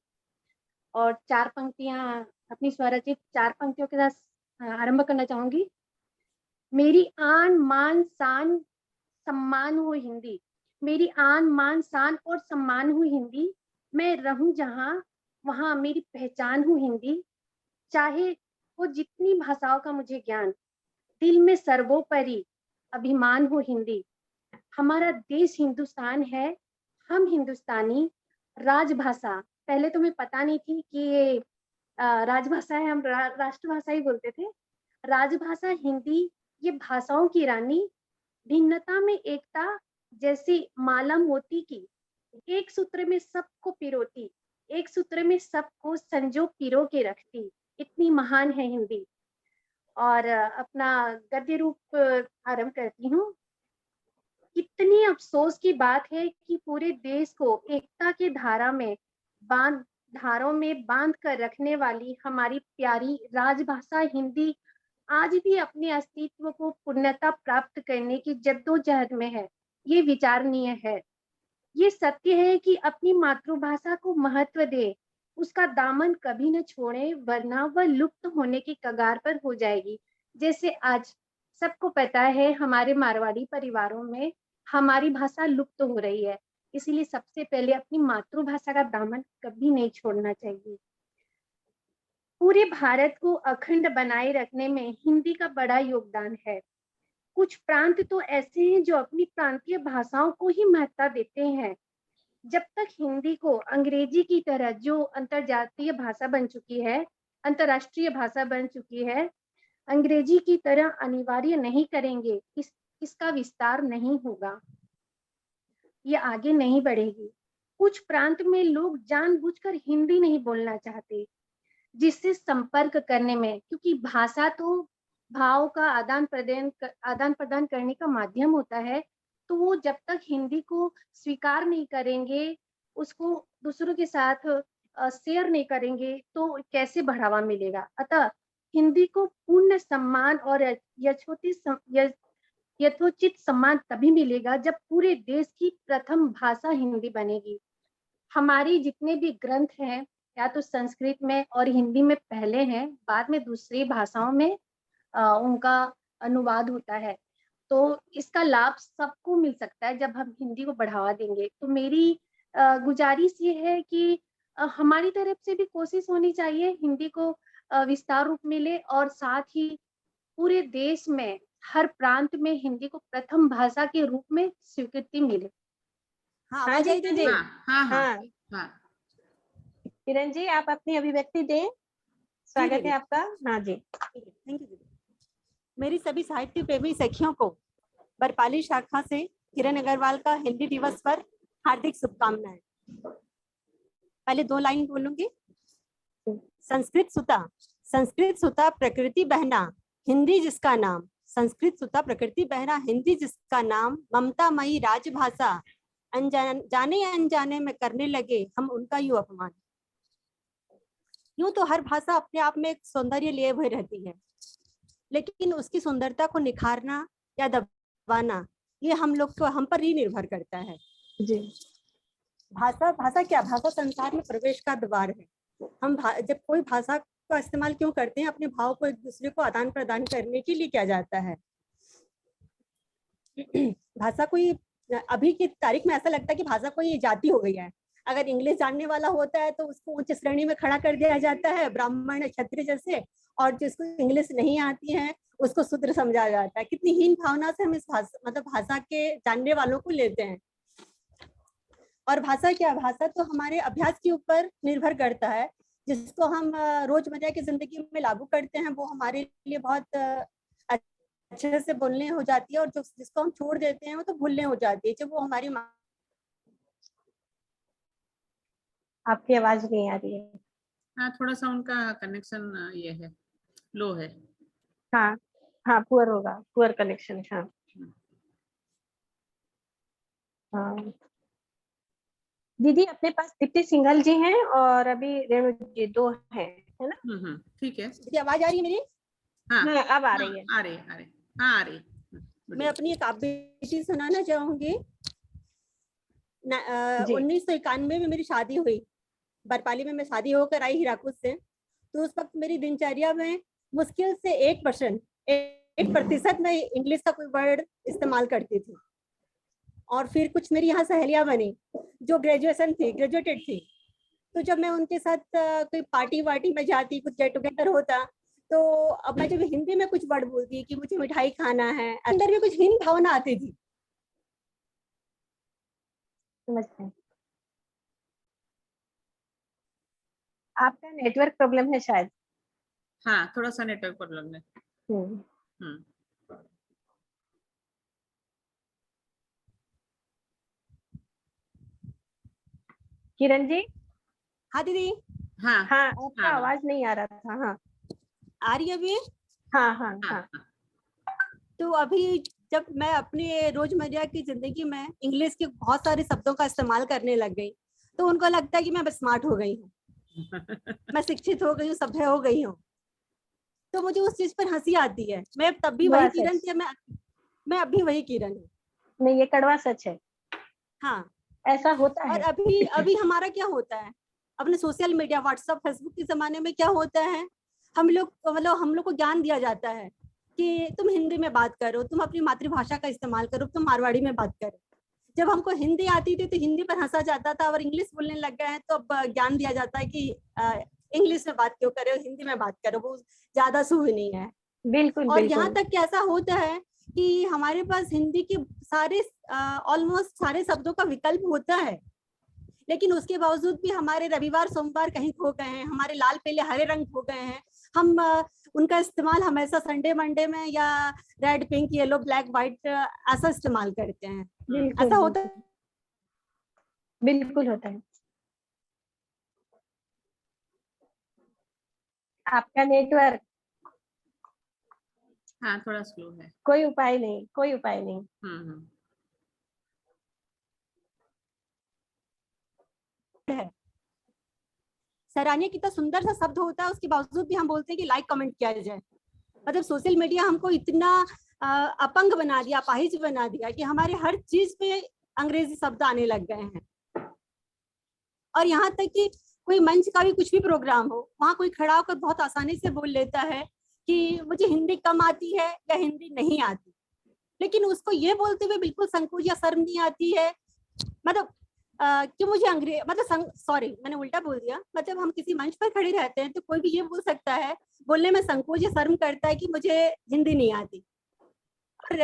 और 4 पंक्तियां, अपनी स्वरचित 4 पंक्तियों के साथ आरंभ करना चाहूंगी। मेरी आन मान शान सम्मान हो हिंदी, मेरी आन मान शान और सम्मान हो हिंदी। मैं रहूं जहां वहां मेरी पहचान हो हिंदी। चाहे वो जितनी भाषाओं का मुझे ज्ञान, दिल में सर्वोपरि अभिमान हो हिंदी। हमारा देश हिंदुस्तान है, हम हिंदुस्तानी। राजभाषा, पहले तो मैं पता नहीं थी कि ये राजभाषा है, हम राष्ट्रभाषा ही बोलते थे। राजभाषा हिंदी, ये भाषाओं की रानी, भिन्नता में एकता जैसी माला मोती की। एक सूत्र में सबको पिरोती, एक सूत्र में सबको संजो पिरो के रखती, इतनी महान है हिंदी। और अपना गद्य रूप आरंभ करती हूँ। कितनी अफसोस की बात है कि पूरे देश को एकता की धारों में बांध कर रखने वाली हमारी प्यारी राजभाषा हिंदी आज भी अपने अस्तित्व को पूर्णता प्राप्त करने की जद्दोजहद में है। ये विचारणीय है। ये सत्य है कि अपनी मातृभाषा को महत्व दे, उसका दामन कभी न छोड़े, वरना वह लुप्त होने की कगार पर हो जाएगी। जैसे आज सबको पता है हमारे मारवाड़ी परिवारों में हमारी भाषा लुप्त हो रही है, इसीलिए सबसे पहले अपनी मातृभाषा का दामन कभी नहीं छोड़ना चाहिए। पूरे भारत को अखंड बनाए रखने में हिंदी का बड़ा योगदान है। कुछ प्रांत तो ऐसे हैं जो अपनी प्रांतीय भाषाओं को ही महत्ता देते हैं। जब तक हिंदी को अंग्रेजी की तरह जो अंतरजातीय भाषा बन चुकी है, अंतरराष्ट्रीय भाषा बन चुकी है, अंग्रेजी की तरह अनिवार्य नहीं करेंगे, इसका विस्तार नहीं होगा, ये आगे नहीं बढ़ेगी। कुछ प्रांत में लोग जानबूझकर हिंदी नहीं बोलना चाहते, जिससे संपर्क करने में, क्योंकि भाषा तो भाव का आदान प्रदान करने का माध्यम होता है, तो वो जब तक हिंदी को स्वीकार नहीं करेंगे, उसको दूसरों के साथ शेयर नहीं करेंगे, तो कैसे बढ़ावा मिलेगा। अतः हिंदी को पूर्ण सम्मान और यथोचित सम्मान तभी मिलेगा जब पूरे देश की प्रथम भाषा हिंदी बनेगी। हमारी जितने भी ग्रंथ हैं या तो संस्कृत में और हिंदी में पहले हैं, बाद में दूसरी भाषाओं में उनका अनुवाद होता है, तो इसका लाभ सबको मिल सकता है जब हम हिंदी को बढ़ावा देंगे। तो मेरी गुजारिश ये है कि हमारी तरफ से भी कोशिश होनी चाहिए हिंदी को विस्तार रूप मिले, और साथ ही पूरे देश में हर प्रांत में हिंदी को प्रथम भाषा के रूप में स्वीकृति मिले। हाँ आवाज आई दीदी? हाँ। किरण जी, आप अपनी अभिव्यक्ति दें। स्वागत है आपका। हाँ जी। Thank you. मेरी सभी साहित्य प्रेमी सखियों को बरपाली शाखा से किरण अग्रवाल का हिंदी दिवस पर हार्दिक शुभकामनाएं। पहले 2 लाइन बोलूंगी। संस्कृत सुता प्रकृति बहना हिंदी जिसका नाम, संस्कृत सुता प्रकृति बहना हिंदी जिसका नाम, ममता मई राजभाषा जाने अनजाने में करने लगे हम उनका यूं अपमान। यूं तो हर भाषा अपने आप में एक सौंदर्य लिए हुए रहती है, लेकिन उसकी सुंदरता को निखारना या दबाना ये हम पर ही निर्भर करता है जी। भाषा क्या, भाषा संसार में प्रवेश का द्वार है। हम जब कोई भाषा का इस्तेमाल क्यों करते हैं, अपने भाव को एक दूसरे को आदान प्रदान करने के लिए किया जाता है। भाषा कोई, अभी की तारीख में ऐसा लगता है कि भाषा कोई जाति हो गई है। अगर इंग्लिश जानने वाला होता है तो उसको उच्च श्रेणी में खड़ा कर दिया जाता है, ब्राह्मण क्षत्रिय जैसे, और जिसको इंग्लिश नहीं आती है उसको शूद्र समझा जाता है। कितनी हीन भावना से हम इस भाषा के जानने वालों को लेते हैं। और भाषा क्या, भाषा तो हमारे अभ्यास के ऊपर निर्भर करता है। जिसको हम रोजमर्रा की जिंदगी में लागू करते हैं वो हमारे लिए बहुत अच्छे से बोलने हो जाती है, और जिसको हम छोड़ देते हैं वो तो भूलने हो जाती है। जब वो हमारी आपकी आवाज नहीं आ रही है। हाँ, थोड़ा सा उनका कनेक्शन ये है, लो है। हाँ हाँ, पुअर होगा, पुअर कनेक्शन। हाँ हाँ दीदी, अपने पास दीप्ति सिंघल जी हैं और अभी रेणु जी, 2 हैं, है ना? ठीक है। दीदी आवाज आ रही है मेरी? हाँ अब आ रही है। आ रही। मैं अपनी एक काव्य सुनाना चाहूंगी। 1991 में मेरी शादी हुई, बरपाली में मैं शादी होकर आई हीराकुद से। तो उस वक्त मेरी दिनचर्या में मुश्किल से 1% मैं इंग्लिश का कोई वर्ड इस्तेमाल करती थी। और फिर कुछ मेरी यहाँ सहेलियां बनी जो ग्रेजुएटेड थी। तो जब मैं उनके साथ कोई पार्टी वार्टी में जाती, कुछ गेट टुगेदर होता, तो अब मैं जब हिंदी में कुछ वर्ड बोलती कि मुझे मिठाई खाना है, अंदर में कुछ हीन भावना आती थी। आपका नेटवर्क प्रॉब्लम है शायद। हाँ, थोड़ा सा नेटवर्क प्रॉब्लम है। किरण जी। हाँ दीदी। हाँ आपका आवाज नहीं आ रहा था। हाँ आ रही है अभी? हाँ हाँ हाँ। तो अभी जब मैं अपने रोजमर्रा की जिंदगी में इंग्लिश के बहुत सारे शब्दों का इस्तेमाल करने लग गई, तो उनको लगता है कि मैं स्मार्ट हो गई हूँ, मैं शिक्षित हो गई हूँ, सभ्य हो गई हूँ। तो मुझे उस चीज पर हंसी आती है। मैं तब भी वही किरण थी, मैं अभी वही किरण हूँ। नहीं, ये कड़वा सच है। हाँ, ऐसा होता है। और अभी हमारा क्या होता है, अपने सोशल मीडिया, व्हाट्सएप, फेसबुक के जमाने में क्या होता है, हम लोग को ज्ञान दिया जाता है कि तुम हिंदी में बात करो, तुम अपनी मातृभाषा का इस्तेमाल करो, तुम मारवाड़ी में बात करो। जब हमको हिंदी आती थी तो हिंदी पर हंसा जाता था, और इंग्लिश बोलने लग गए हैं तो अब ज्ञान दिया जाता है कि इंग्लिश में बात क्यों करे, हिंदी में बात करो, वो ज्यादा शुभ नहीं है। बिल्कुल। और यहाँ तक कि ऐसा होता है कि हमारे पास हिंदी के सारे ऑलमोस्ट सारे शब्दों का विकल्प होता है, लेकिन उसके बावजूद भी हमारे रविवार सोमवार कहीं खो गए हैं, हमारे लाल पीले हरे रंग खो गए हैं। हम उनका इस्तेमाल हमेशा संडे मंडे में या red pink yellow black white ऐसा इस्तेमाल करते हैं। ऐसा होता है, बिल्कुल होता है। आपका नेटवर्क हाँ थोड़ा स्लो है। कोई उपाय नहीं, कोई उपाय नहीं। है। सराहनीय कितना सुंदर सा शब्द होता है, उसके बावजूद भी हम बोलते हैं कि लाइक कमेंट किया जाए। मतलब सोशल मीडिया हमको इतना अपंग बना दिया, अपाहिज बना दिया कि हमारे हर चीज पे अंग्रेजी शब्द आने लग गए हैं। और यहाँ तक कि कोई मंच का भी कुछ भी प्रोग्राम हो, वहाँ कोई खड़ा होकर बहुत आसानी से बोल लेता है कि मुझे हिंदी कम आती है या हिंदी नहीं आती, लेकिन उसको ये बोलते हुए बिल्कुल संकोच या शर्म नहीं आती है। मतलब कि मुझे मतलब सॉरी मैंने उल्टा बोल दिया। मतलब हम किसी मंच पर खड़े रहते हैं तो कोई भी ये बोल सकता है, बोलने में संकोच या शर्म करता है कि मुझे हिंदी नहीं आती, और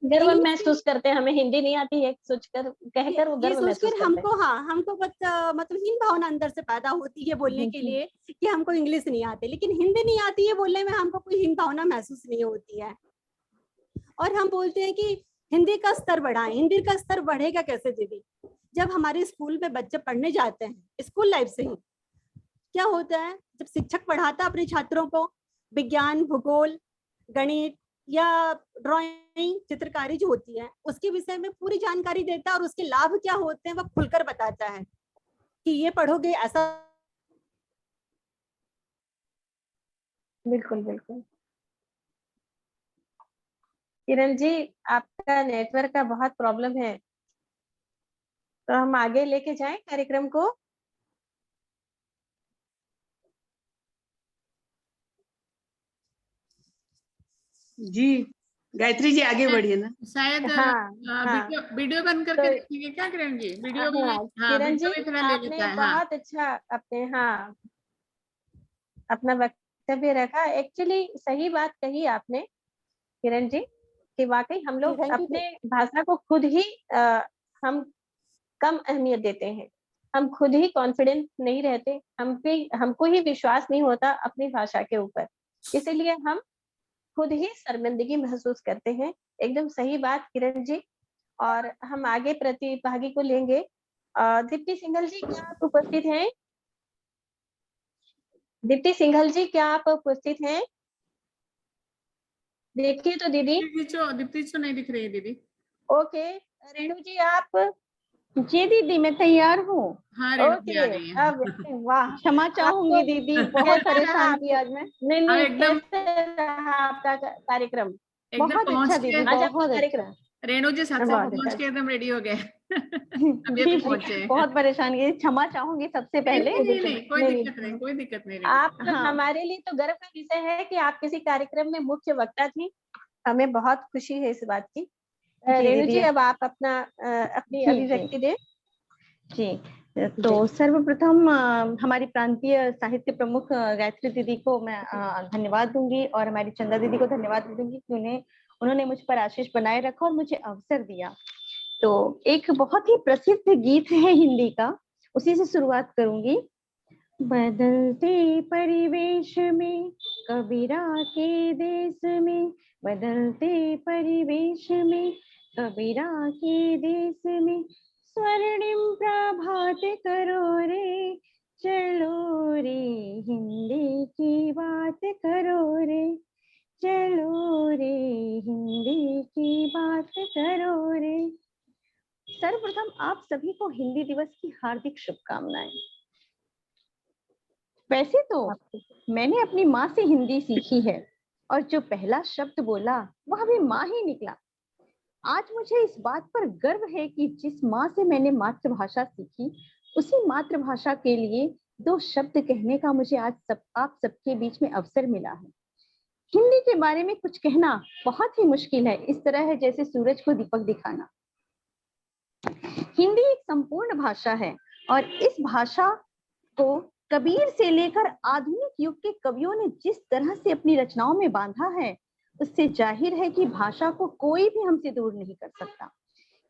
गर्व महसूस करते हैं हमें हिंदी नहीं आती है सोचकर, कहकर वो गर्व महसूस करते हैं। हमको हमको मतलब हीन भावना अंदर से पैदा होती है बोलने के लिए कि हमको इंग्लिश नहीं आती, लेकिन हिंदी नहीं आती है बोलने में हमको कोई हीन भावना महसूस नहीं होती है। और हम बोलते हैं कि हिंदी का स्तर बढ़ाएं। हिंदी का स्तर बढ़ेगा कैसे दीदी? जब हमारे स्कूल में बच्चे पढ़ने जाते हैं, स्कूल लाइफ से ही क्या होता है, जब शिक्षक पढ़ाता है अपने छात्रों को विज्ञान, भूगोल, गणित या ड्राइंग, चित्रकारी जो होती है उसके विषय में पूरी जानकारी देता है, और उसके लाभ क्या होते हैं वह खुलकर बताता है कि ये पढ़ोगे ऐसा। बिल्कुल बिल्कुल। किरण जी, आपका नेटवर्क का बहुत प्रॉब्लम है, तो हम आगे लेके जाएं कार्यक्रम को। जी गायत्री जी आगे बढ़िए ना। शायद वीडियो बंद करके रखिए क्या किरण जी? वीडियो भी किरण जी आपने बहुत अच्छा अपना वक्तव्य रखा। एक्चुअली सही बात कही आपने किरण जी कि वाकई हम लोग अपने भाषा को खुद ही हम कम अहमियत देते हैं। हम खुद ही कॉन्फिडेंट नहीं रहते, हमको ही विश्वास नहीं होता अपनी भाषा के ऊपर, इसीलिए हम खुद ही शर्मिंदगी महसूस करते हैं। एकदम सही बात किरण जी। और हम आगे प्रतिभागी को लेंगे। दीप्ति सिंघल जी, क्या आप उपस्थित हैं? दीप्ति सिंघल जी, क्या आप उपस्थित हैं? देखिए तो दीदी। दीप्ति तो नहीं दिख रही है दीदी। ओके, रेणु जी आप? जी दीदी मैं तैयार हूँ। हाँ, ओके, अब वाह, क्षमा चाहूंगी दीदी, बहुत परेशान की आज मैं। नहीं एकदम कैसे रहा आपका कार्यक्रम? बहुत अच्छा दीदी, बहुत अच्छा। रेणु जी साथ पहुंच के एकदम रेडी हो गए। अभी पहुंचे। बहुत परेशान की, क्षमा चाहूंगी सबसे पहले। नहीं, कोई दिक्कत नहीं। आप हमारे लिए तो गर्व का विषय है कि आप किसी कार्यक्रम में मुख्य वक्ता थी, हमें बहुत खुशी है इस बात की। रेणु जी अब आप अपनी अभिव्यक्ति दें। जी, तो सर्वप्रथम हमारी प्रांतीय साहित्य प्रमुख गायत्री दीदी को मैं धन्यवाद दूंगी, और हमारी चंदा दीदी को धन्यवाद दूंगी कि उन्होंने मुझ पर आशीष बनाए रखा और मुझे अवसर दिया। तो एक बहुत ही प्रसिद्ध गीत है हिंदी का, उसी से शुरुआत करूंगी। बदलते परिवेश में कबीरा के देश में, बदलते परिवेश में कबीरा के देश में, स्वर्णिम प्रभात करो रे, चलो रे हिंदी की बात करो रे, चलो रे हिंदी की बात करो रे। सर्वप्रथम आप सभी को हिंदी दिवस की हार्दिक शुभकामनाएं। वैसे तो मैंने अपनी माँ से हिंदी सीखी है और जो पहला शब्द बोला वह भी माँ ही निकला। आज मुझे इस बात पर गर्व है कि जिस माँ से मैंने मातृभाषा सीखी उसी मातृभाषा के लिए 2 शब्द कहने का मुझे आज आप सबके बीच में अवसर मिला है। हिंदी के बारे में कुछ कहना बहुत ही मुश्किल है, इस तरह है जैसे सूरज को दीपक दिखाना। हिंदी एक संपूर्ण भाषा है और इस भाषा को कबीर से लेकर आधुनिक युग के कवियों ने जिस तरह से अपनी रचनाओं में बांधा है उससे जाहिर है कि भाषा को कोई भी हमसे दूर नहीं कर सकता।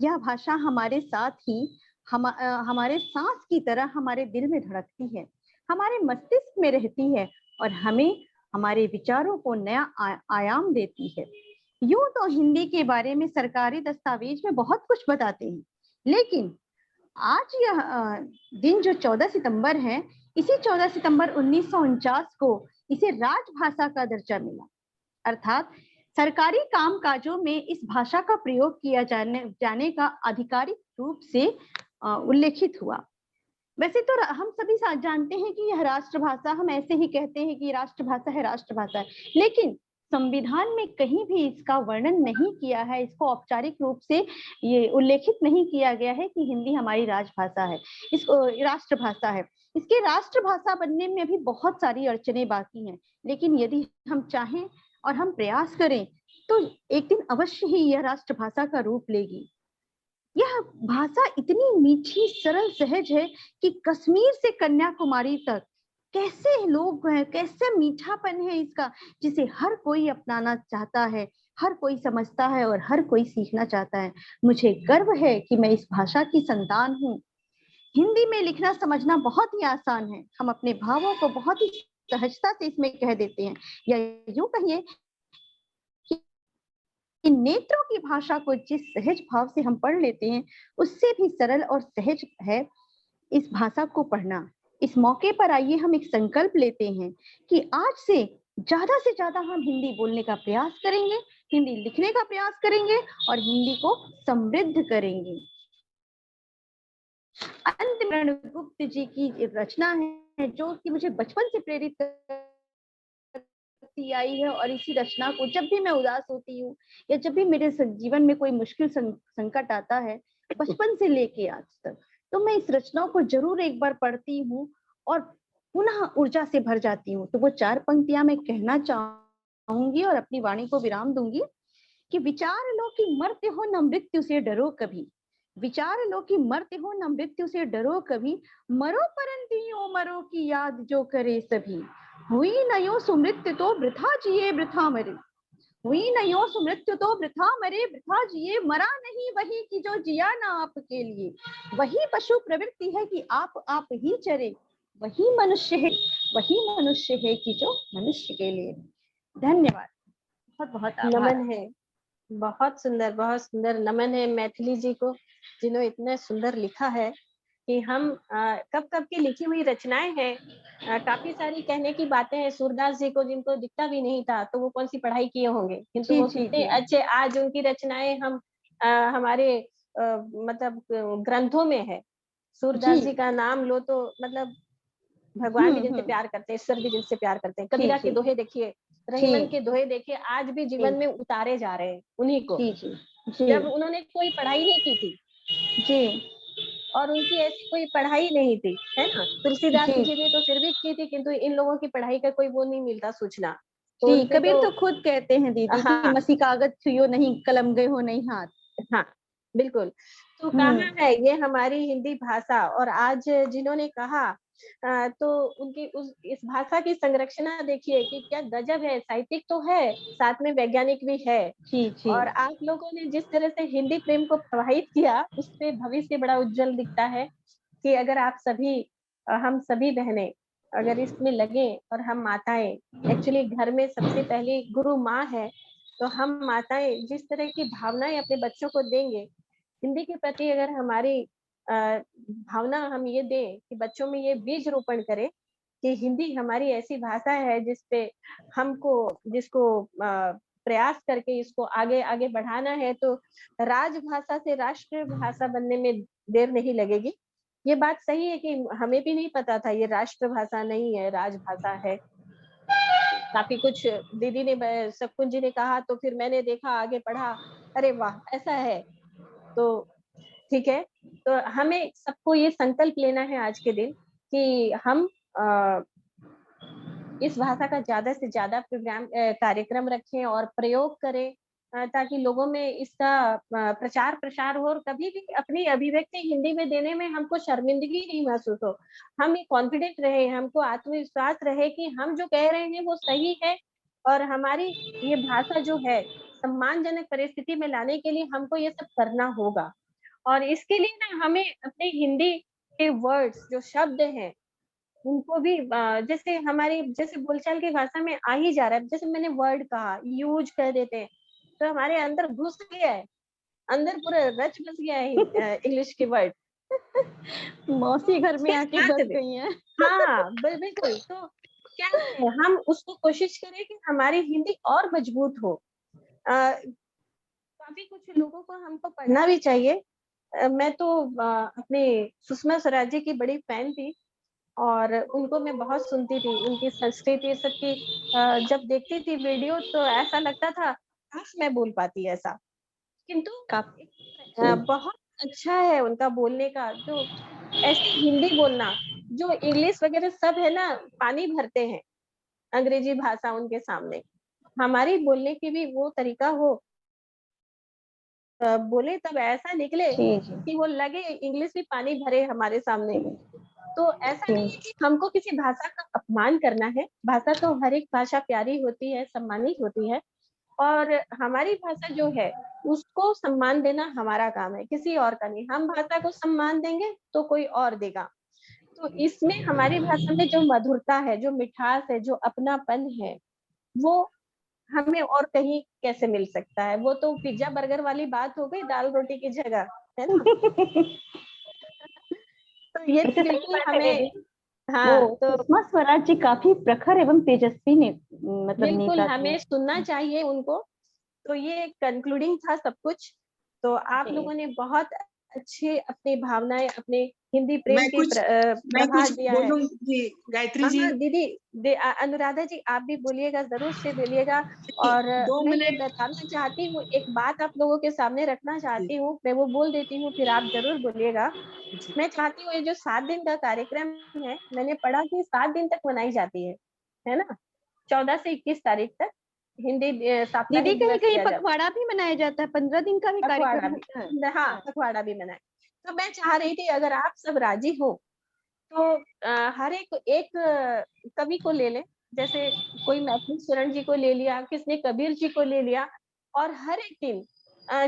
यह भाषा हमारे साथ ही हमारे सांस की तरह हमारे दिल में धड़कती है, हमारे मस्तिष्क में रहती है और हमें हमारे विचारों को नया आयाम देती है। यूं तो हिंदी के बारे में सरकारी दस्तावेज में बहुत कुछ बताते हैं, लेकिन आज यह दिन जो 14 सितंबर है, इसी 14 सितंबर 1949 को इसे राजभाषा का दर्जा मिला, अर्थात सरकारी कामकाजों में इस भाषा का प्रयोग किया जाने का आधिकारिक रूप से उल्लेखित हुआ। वैसे तो हम सभी जानते हैं कि यह राष्ट्रभाषा, हम ऐसे ही कहते हैं कि राष्ट्रभाषा है, राष्ट्रभाषा है, लेकिन संविधान में कहीं भी इसका वर्णन नहीं किया है, इसको औपचारिक रूप से ये उल्लेखित नहीं किया गया है कि हिंदी हमारी राजभाषा है, इसको राष्ट्रभाषा है। इसके राष्ट्रभाषा बनने में अभी बहुत सारी अड़चने बाकी हैं, लेकिन यदि हम चाहें और हम प्रयास करें तो एक दिन अवश्य ही यह राष्ट्रभाषा का रूप लेगी। यह भाषा इतनी मीठी, सरल, सहज है कि कश्मीर से कन्याकुमारी तक कैसे लोग हैं, कैसे मीठापन है इसका, जिसे हर कोई अपनाना चाहता है, हर कोई समझता है और हर कोई सीखना चाहता है। मुझे गर्व है कि मैं इस भाषा की संतान हूँ। हिंदी में लिखना समझना बहुत ही आसान है, हम अपने भावों को बहुत ही सहजता से इसमें कह देते हैं, या यूं कहिए कि नेत्रों की भाषा को जिस सहज भाव से हम पढ़ लेते हैं उससे भी सरल और सहज है इस भाषा को पढ़ना। इस मौके पर आइए हम एक संकल्प लेते हैं कि आज से ज्यादा हम हिंदी बोलने का प्रयास करेंगे, हिंदी लिखने का प्रयास करेंगे और हिंदी को समृद्ध करेंगे। अंतरण गुप्त जी की रचना है जो कि मुझे बचपन से प्रेरित आई है, और इसी रचना को जब भी मैं उदास होती हूँ या जब भी मेरे जीवन में कोई मुश्किल संकट आता है, बचपन से लेके आज तक, तो मैं इस रचना को जरूर एक बार पढ़ती हूँ और पुनः ऊर्जा से भर जाती हूँ। तो वो 4 पंक्तियां मैं कहना चाहूंगी और अपनी वाणी को विराम दूंगी कि विचार लो कि मरते हो न मृत्यु से डरो कभी, विचार लो कि मरते हो न मृत्यु से डरो कभी, मरो परंतु यूं मरो की याद जो करे सभी, हुई न यो सुमृत्यु तो वृथा जिए वृथा मरे, हुई न यो सुमृत्यु तो वृथा मरे वृथा जिए, मरा नहीं वही कि जो जिया ना आपके लिए, वही पशु प्रवृत्ति है कि आप ही चरे, वही मनुष्य है कि जो मनुष्य के लिए। धन्यवाद, बहुत बहुत आभार। नमन है, बहुत सुंदर नमन है मैथिली जी को, जिन्होंने इतने सुंदर लिखा है कि हम कब की लिखी हुई रचनाएं हैं, काफी सारी कहने की बातें हैं। सूरदास जी को जिनको दिखता भी नहीं था तो वो कौन सी पढ़ाई किए होंगे, किंतु वो कितने अच्छे आज उनकी रचनाएं हम हमारे मतलब ग्रंथों में है। सूरदास जी का नाम लो तो मतलब भगवान भी जिनसे प्यार करते हैं, ईश्वर भी जिनसे प्यार करते हैं। कबीरा के दोहे देखिए, रहीमन के दोहे देखिए, आज भी जीवन में उतारे जा रहे हैं उन्हीं को, जब उन्होंने कोई पढ़ाई नहीं की थी जी, और उनकी ऐसी कोई पढ़ाई नहीं थी, है ना। तुलसीदास जी ने तो फिर भी की थी, किंतु इन लोगों की पढ़ाई का कोई वो नहीं मिलता सूचना। तो कबीर तो खुद कहते हैं दीदी कि मसी कागज छुइयो नहीं, कलम गए हो नहीं हाथ। हाँ बिल्कुल। तो कहाँ है ये हमारी हिंदी भाषा, और आज जिन्होंने कहा तो उनकी इस भाषा की संरक्षणा देखिए कि क्या गजब है। साहित्यिक तो है, साथ में वैज्ञानिक भी है। और आप लोगों ने जिस तरह से हिंदी प्रेम को प्रवाहित किया, उससे भविष्य बड़ा उज्जवल दिखता है कि अगर आप सभी, हम सभी बहनें अगर इसमें लगे, और हम माताएं, एक्चुअली घर में सबसे पहले गुरु माँ है, तो हम माताएं जिस तरह की भावनाएं अपने बच्चों को देंगे, हिंदी के प्रति अगर हमारी भावना हम ये दें कि बच्चों में ये बीज रोपण करें, कि हिंदी हमारी ऐसी भाषा है जिसको प्रयास करके इसको आगे आगे बढ़ाना है, तो राजभाषा से राष्ट्र भाषा बनने में देर नहीं लगेगी। ये बात सही है कि हमें भी नहीं पता था ये राष्ट्रभाषा नहीं है, राजभाषा है। काफी कुछ दीदी ने, सकुन जी ने कहा, तो फिर मैंने देखा, आगे पढ़ा, अरे वाह ऐसा है। तो ठीक है, तो हमें सबको ये संकल्प लेना है आज के दिन कि हम इस भाषा का ज्यादा से ज्यादा कार्यक्रम रखें और प्रयोग करें, ताकि लोगों में इसका प्रचार प्रसार हो, और कभी भी अपनी अभिव्यक्ति हिंदी में देने में हमको शर्मिंदगी नहीं महसूस हो। हम कॉन्फिडेंट रहे, हमको आत्मविश्वास रहे कि हम जो कह रहे हैं वो सही है, और हमारी ये भाषा जो है सम्मानजनक परिस्थिति में लाने के लिए हमको ये सब करना होगा। और इसके लिए ना हमें अपने हिंदी के वर्ड्स, जो शब्द हैं, उनको भी जैसे बोलचाल की भाषा में आ ही जा रहा है। जैसे मैंने वर्ड कहा, यूज कर देते हैं, तो हमारे अंदर घुस गया है, अंदर पूरा रच बस गया है इंग्लिश के वर्ड। मौसी घर में आके बस गई हैं। हाँ बिल्कुल। तो क्या है, हम उसको कोशिश करें कि हमारी हिंदी और मजबूत हो। काफी कुछ लोगों को हमको पढ़ना भी चाहिए। मैं तो अपने सुषमा स्वराज जी की बड़ी फैन थी, और उनको मैं बहुत सुनती थी, उनकी संस्कृति सबकी जब देखती थी वीडियो, तो ऐसा लगता था काश मैं बोल पाती ऐसा। किंतु बहुत अच्छा है उनका बोलने का, जो ऐसे हिंदी बोलना, जो इंग्लिश वगैरह सब है ना, पानी भरते हैं अंग्रेजी भाषा उनके सामने। हमारी बोलने की भी वो तरीका हो, बोले तब ऐसा निकले कि वो लगे इंग्लिश भी पानी भरे हमारे सामने। तो ऐसा नहीं है कि हमको किसी भाषा का अपमान करना है। भाषा तो हर एक भाषा प्यारी होती है, सम्मानित होती है, और हमारी भाषा जो है उसको सम्मान देना हमारा काम है, किसी और का नहीं। हम भाषा को सम्मान देंगे तो कोई और देगा। तो इसमें हमारी भाषा में जो मधुरता है, जो मिठास है, जो अपनापन है, वो हमें और कहीं कैसे मिल सकता है। वो तो पिज्जा बर्गर वाली बात हो गई दाल रोटी की जगह, है ना। तो ये तो बिल्कुल हमें, हाँ, तो सुषमा स्वराज जी काफी प्रखर एवं तेजस्वी ने मतलब बिल्कुल नेता हमें थे। सुनना चाहिए उनको। तो ये कंक्लूडिंग था सब कुछ। तो आप लोगों ने बहुत अच्छे अपनी भावनाएं, अपने हिंदी प्रेम मैं की कुछ प्रभाव दिया है। बोलूंगी गायत्री जी। हाँ दीदी, अनुराधा जी आप भी बोलिएगा, जरूर से बोलिएगा। और 2 मैं ये मिनट। बताना चाहती हूँ, एक बात आप लोगों के सामने रखना चाहती हूँ, मैं वो बोल देती हूँ, फिर आप जरूर बोलिएगा। मैं चाहती हूँ ये जो 7 दिन का कार्यक्रम है, मैंने पढ़ा कि 7 दिन तक मनाई जाती है ना, 14 से 21 तारीख तक हिंदी दीदी साप्ताहिक कहीं दिवस कहीं किया जाता है। पखवाड़ा भी मनाया जाता है, 15 दिन का भी पखवाड़ा कार्यक्रम भी, होता है। हाँ पखवाड़ा भी मनाए। तो मैं चाह रही थी अगर आप सब राजी हो तो हर एक कवि को ले लें। जैसे कोई मैथिली शरण जी को ले लिया, किसने कबीर जी को ले लिया, और हर एक दिन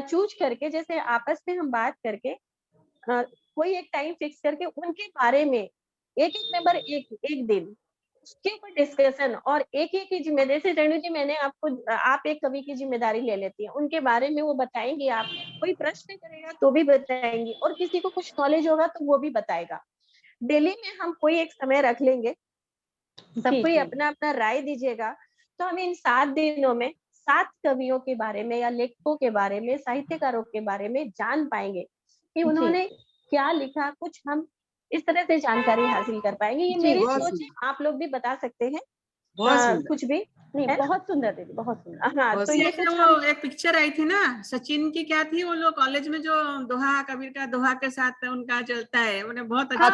चूज करके, जैसे आपस में हम बात करके कोई एक टाइम फिक्स करके उनके बारे में एक मेंबर एक दिन उसके ऊपर डिस्कशन, और एक की जिम्मेदारी से, रेणु जी मैंने आप एक कवि की जिम्मेदारी ले लेती है, उनके बारे में वो बताएंगे, आप कोई प्रश्न करेगा तो भी बताएंगे, और किसी को कुछ नॉलेज होगा तो वो भी बताएगा। डेली में हम कोई एक समय रख लेंगे, सब कोई अपना अपना राय दीजिएगा, तो हम इन 7 दिनों में 7 कवियों के बारे में या लेखकों के बारे में, साहित्यकारों के बारे में जान पाएंगे कि उन्होंने क्या लिखा। कुछ हम इस तरह से जानकारी हासिल कर पाएंगे। ये मेरी सोच है, आप लोग भी बता सकते हैं कुछ भी। नहीं, बहुत सुंदर दीदी, बहुत सुंदर। हाँ, तो ये कुछ वो एक पिक्चर आई थी ना, सचिन की क्या थी, वो लोग कॉलेज में जो दोहा, कबीर का दोहा के साथ उनका चलता है, मैंने बहुत अच्छा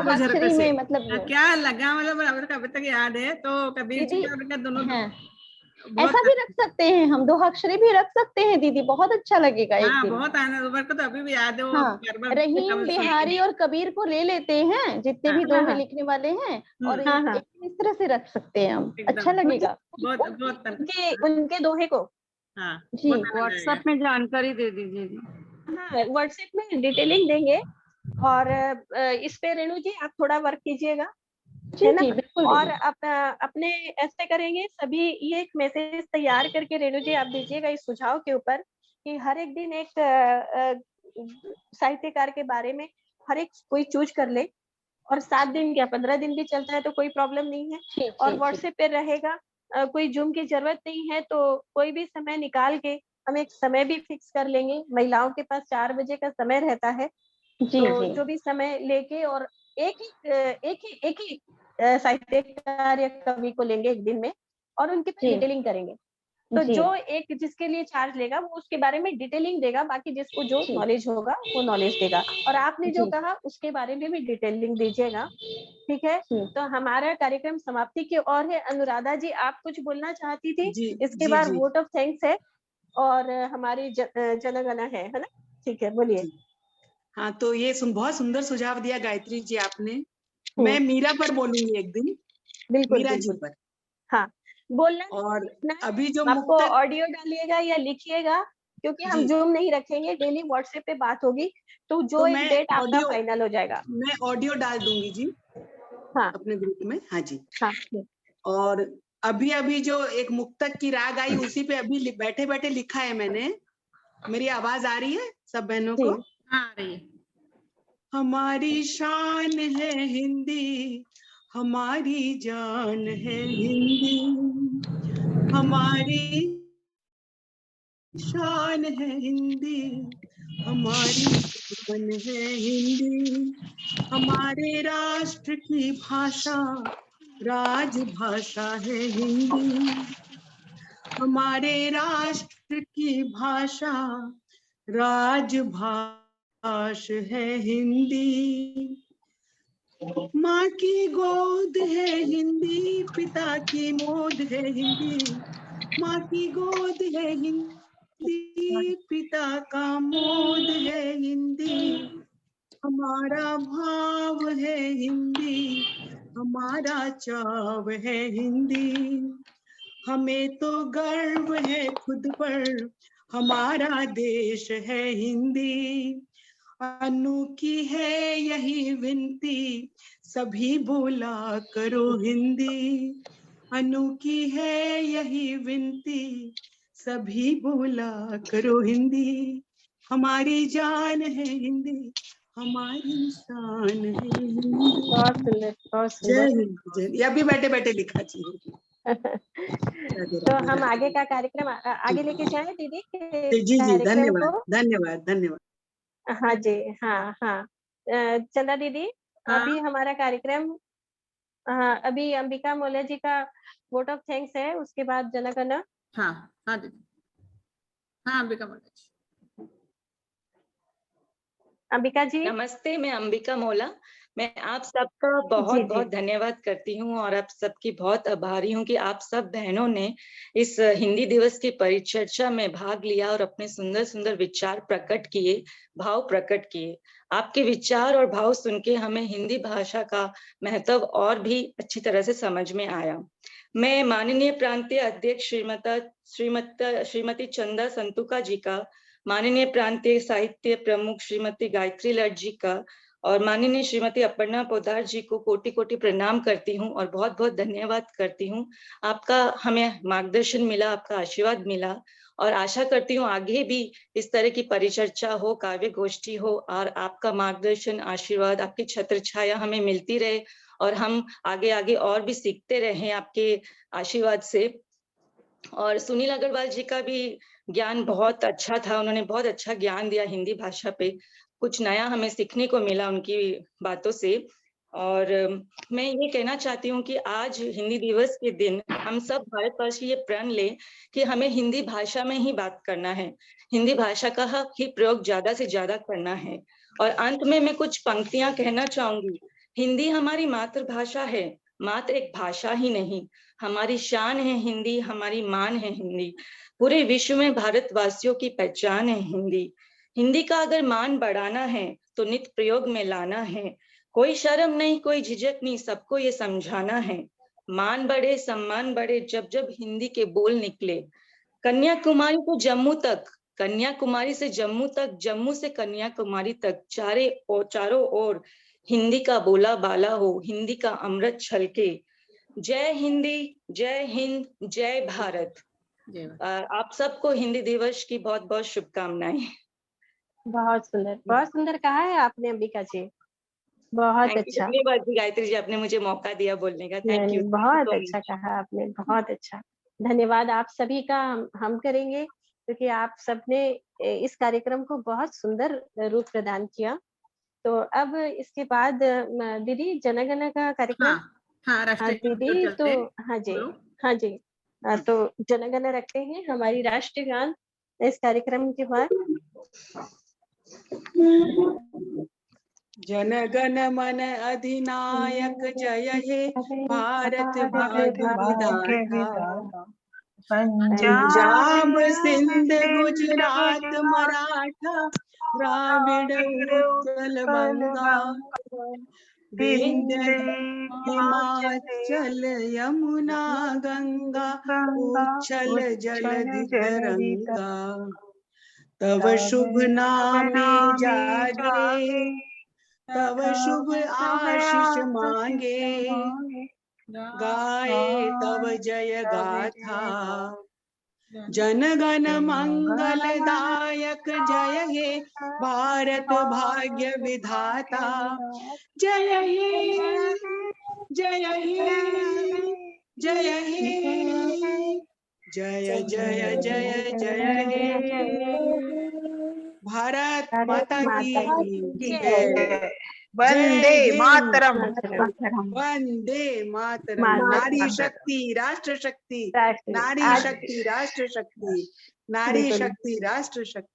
अक्षरी में मतलब क्या लगा, मतलब अभी तक याद है। तो कबीर जी का उनका दोनों ऐसा भी रख सकते हैं, हम 2 अक्षरी भी रख सकते हैं दीदी, बहुत अच्छा लगेगा। एक दिन बहुत आनंद को तो अभी भी याद है वो। हाँ, रहीम, बिहारी और कबीर को ले लेते हैं, जितने भी दोहे लिखने वाले हैं, और इस तरह से रख सकते हैं हम, अच्छा लगेगा। उनके दोहे को जी व्हाट्सएप में जानकारी दे दीजिए। हाँ, व्हाट्सएप में डिटेलिंग देंगे, और इस पे रेणु जी आप थोड़ा वर्क कीजिएगा, है ना। और अपने ऐसे करेंगे सभी, ये एक मैसेज तैयार करके रेणु जी आप दीजिएगा इस सुझाव के ऊपर कि हर एक दिन एक साहित्यकार के बारे में हर एक कोई चूज कर ले, और 7 दिन क्या 15 दिन भी चलता है तो कोई प्रॉब्लम नहीं है। और व्हाट्सएप पे रहेगा, कोई जूम की जरूरत नहीं है, तो कोई भी समय निकाल के हम एक समय भी फिक्स कर लेंगे। महिलाओं के पास 4 बजे का समय रहता है, तो जो भी समय लेके और एक ही साहित्यकार या कवि को लेंगे एक दिन में, और उनके पे डिटेलिंग करेंगे। तो जो एक जिसके लिए चार्ज लेगा वो उसके बारे में डिटेलिंग देगा, बाकी जिसको जो नॉलेज होगा वो नॉलेज देगा। और आपने जो कहा उसके बारे में भी डिटेलिंग दीजिएगा, ठीक है। तो हमारा कार्यक्रम समाप्ति की ओर है। अनुराधा जी, आप कुछ बोलना चाहती थी? इसके बाद वोट ऑफ थैंक्स है और हमारी जनगणना है ना? ठीक है, बोलिए। हाँ, तो ये बहुत सुंदर सुझाव दिया गायत्री जी आपने। मैं मीरा पर बोलूंगी एक दिन। बिल्कुल, मीरा जी पर। हाँ, बोलना। और अभी जो आपको ऑडियो डालिएगा या लिखिएगा, क्योंकि हम जूम नहीं रखेंगे, डेली व्हाट्सएप पे बात होगी, तो जो एक डेट आपका फाइनल हो जाएगा। मैं ऑडियो डाल दूंगी जी। हाँ, अपने ग्रुप में। हाँ जी। हाँ। और अभी जो एक मुक्तक की राग आई, उसी पे अभी बैठे बैठे लिखा है मैंने। मेरी आवाज आ रही है सब बहनों को? आ रही है। हमारी शान है हिंदी, हमारी जान है हिंदी, हमारी शान है हिंदी, हमारी जान है हिंदी, हमारे राष्ट्र की भाषा राजभाषा है हिंदी, हमारे राष्ट्र की भाषा राजभाषा है हिंदी, माँ की गोद है हिंदी, पिता की मोद है हिंदी, माँ की गोद है हिंदी, पिता का मोद है हिंदी, हमारा भाव है हिंदी, हमारा चाव है हिंदी, हमें तो गर्व है खुद पर, हमारा देश है हिंदी, अनोखी है यही विनती, सभी बोला करो हिंदी, अनोखी है यही विनती, सभी बोला करो हिंदी, हमारी जान है हिंदी, हमारी शान है हिंदी। बहुत सुंदर, बहुत सुंदर। जय हिंद, जय। ये अभी बैठे बैठे लिखा चाहिए। तो हम आगे का कार्यक्रम आगे लेके जाएं दीदी? जी जी, धन्यवाद धन्यवाद धन्यवाद। हाँ जी, हाँ। चंदा दीदी, अभी हमारा कार्यक्रम, अभी अंबिका मौर्य जी का वोट ऑफ थैंक्स है, उसके बाद जनगणना। हाँ दीदी। हाँ, अंबिका मौर्य जी। अंबिका जी। नमस्ते, मैं अंबिका मौला। मैं आप सबका बहुत बहुत धन्यवाद करती हूँ और आप सबकी बहुत आभारी हूँ कि आप सब बहनों ने इस हिंदी दिवस की परिचर्चा में भाग लिया और अपने सुंदर सुंदर विचार प्रकट किए, भाव प्रकट किए। आपके विचार और भाव सुन के हमें हिंदी भाषा का महत्व और भी अच्छी तरह से समझ में आया। मैं माननीय प्रांतीय अध्यक्ष श्रीमती चंदा संतुका जी का, माननीय प्रांतीय साहित्य प्रमुख श्रीमती गायत्री लट जी का और माननीय श्रीमती अपर्णा पोद्दार जी को कोटि कोटि प्रणाम करती हूँ और बहुत बहुत धन्यवाद करती हूँ। आपका हमें मार्गदर्शन मिला, आपका आशीर्वाद मिला और आशा करती हूँ आगे भी इस तरह की परिचर्चा हो, काव्य गोष्ठी हो और आपका मार्गदर्शन, आशीर्वाद, आपकी छत्र छाया हमें मिलती रहे और हम आगे आगे और भी सीखते रहें आपके आशीर्वाद से। और सुनील अग्रवाल जी का भी ज्ञान बहुत अच्छा था, उन्होंने बहुत अच्छा ज्ञान दिया हिंदी भाषा पे, कुछ नया हमें सीखने को मिला उनकी बातों से। और मैं ये कहना चाहती हूँ कि आज हिंदी दिवस के दिन हम सब भारतवासी ये प्रण लें कि हमें हिंदी भाषा में ही बात करना है, हिंदी भाषा का ही प्रयोग ज्यादा से ज्यादा करना है। और अंत में मैं कुछ पंक्तियां कहना चाहूंगी। हिंदी हमारी मातृभाषा है, मात्र एक भाषा ही नहीं, हमारी शान है हिंदी, हमारी मान है हिंदी, पूरे विश्व में भारतवासियों की पहचान है हिंदी। हिंदी का अगर मान बढ़ाना है तो नित्य प्रयोग में लाना है, कोई शर्म नहीं, कोई झिझक नहीं, सबको ये समझाना है। मान बढ़े, सम्मान बढ़े, जब जब हिंदी के बोल निकले। कन्याकुमारी से जम्मू तक, कन्याकुमारी से जम्मू तक, जम्मू से कन्याकुमारी तक, चारों ओर हिंदी का बोला बाला हो, हिंदी का अमृत छलके। जय हिंदी, जय हिंद, जय भारत। आप सबको हिंदी दिवस की बहुत बहुत शुभकामनाएं। बहुत सुंदर कहा है आपने अंबिका जी। बहुत Thank you, अच्छा। धन्यवाद जी गायत्री जी, आपने मुझे मौका दिया बोलने का। Thank you. बहुत अच्छा कहा आपने, बहुत अच्छा। धन्यवाद आप सभी का हम करेंगे, क्योंकि आप सबने इस कार्यक्रम को बहुत सुंदर रूप प्रदान किया। तो अब इसके बाद दीदी जनगणना का कार्यक्रम। हाँ, राष्ट्रीय गान की ओर दीदी चलते तो हैं हाँ जी, हम लोग। हाँ जी। तो जनगणना रखते हैं हमारी राष्ट्रीय गान इस कार्यक्रम के बाद। जन गण मन अधिनायक जय हे भारत भाग्य विधाता। पंजाब सिंध गुजरात मराठा द्राविड़ उत्कल बंगा विंध्य हिमाचल यमुना गंगा उच्छल जलधि तरंगा। तव शुभ नामे जागे तव शुभ आशीष मांगे गाए तव जय गाथा। जन गण मंगल दायक जय हे भारत भाग्य विधाता। जय हे जय हे जय हे जय जय जय जय हे। भारत माता की जय। वंदे मातरम। वंदे मातरम। नारी शक्ति राष्ट्र शक्ति, नारी शक्ति राष्ट्र शक्ति, नारी शक्ति राष्ट्र शक्ति।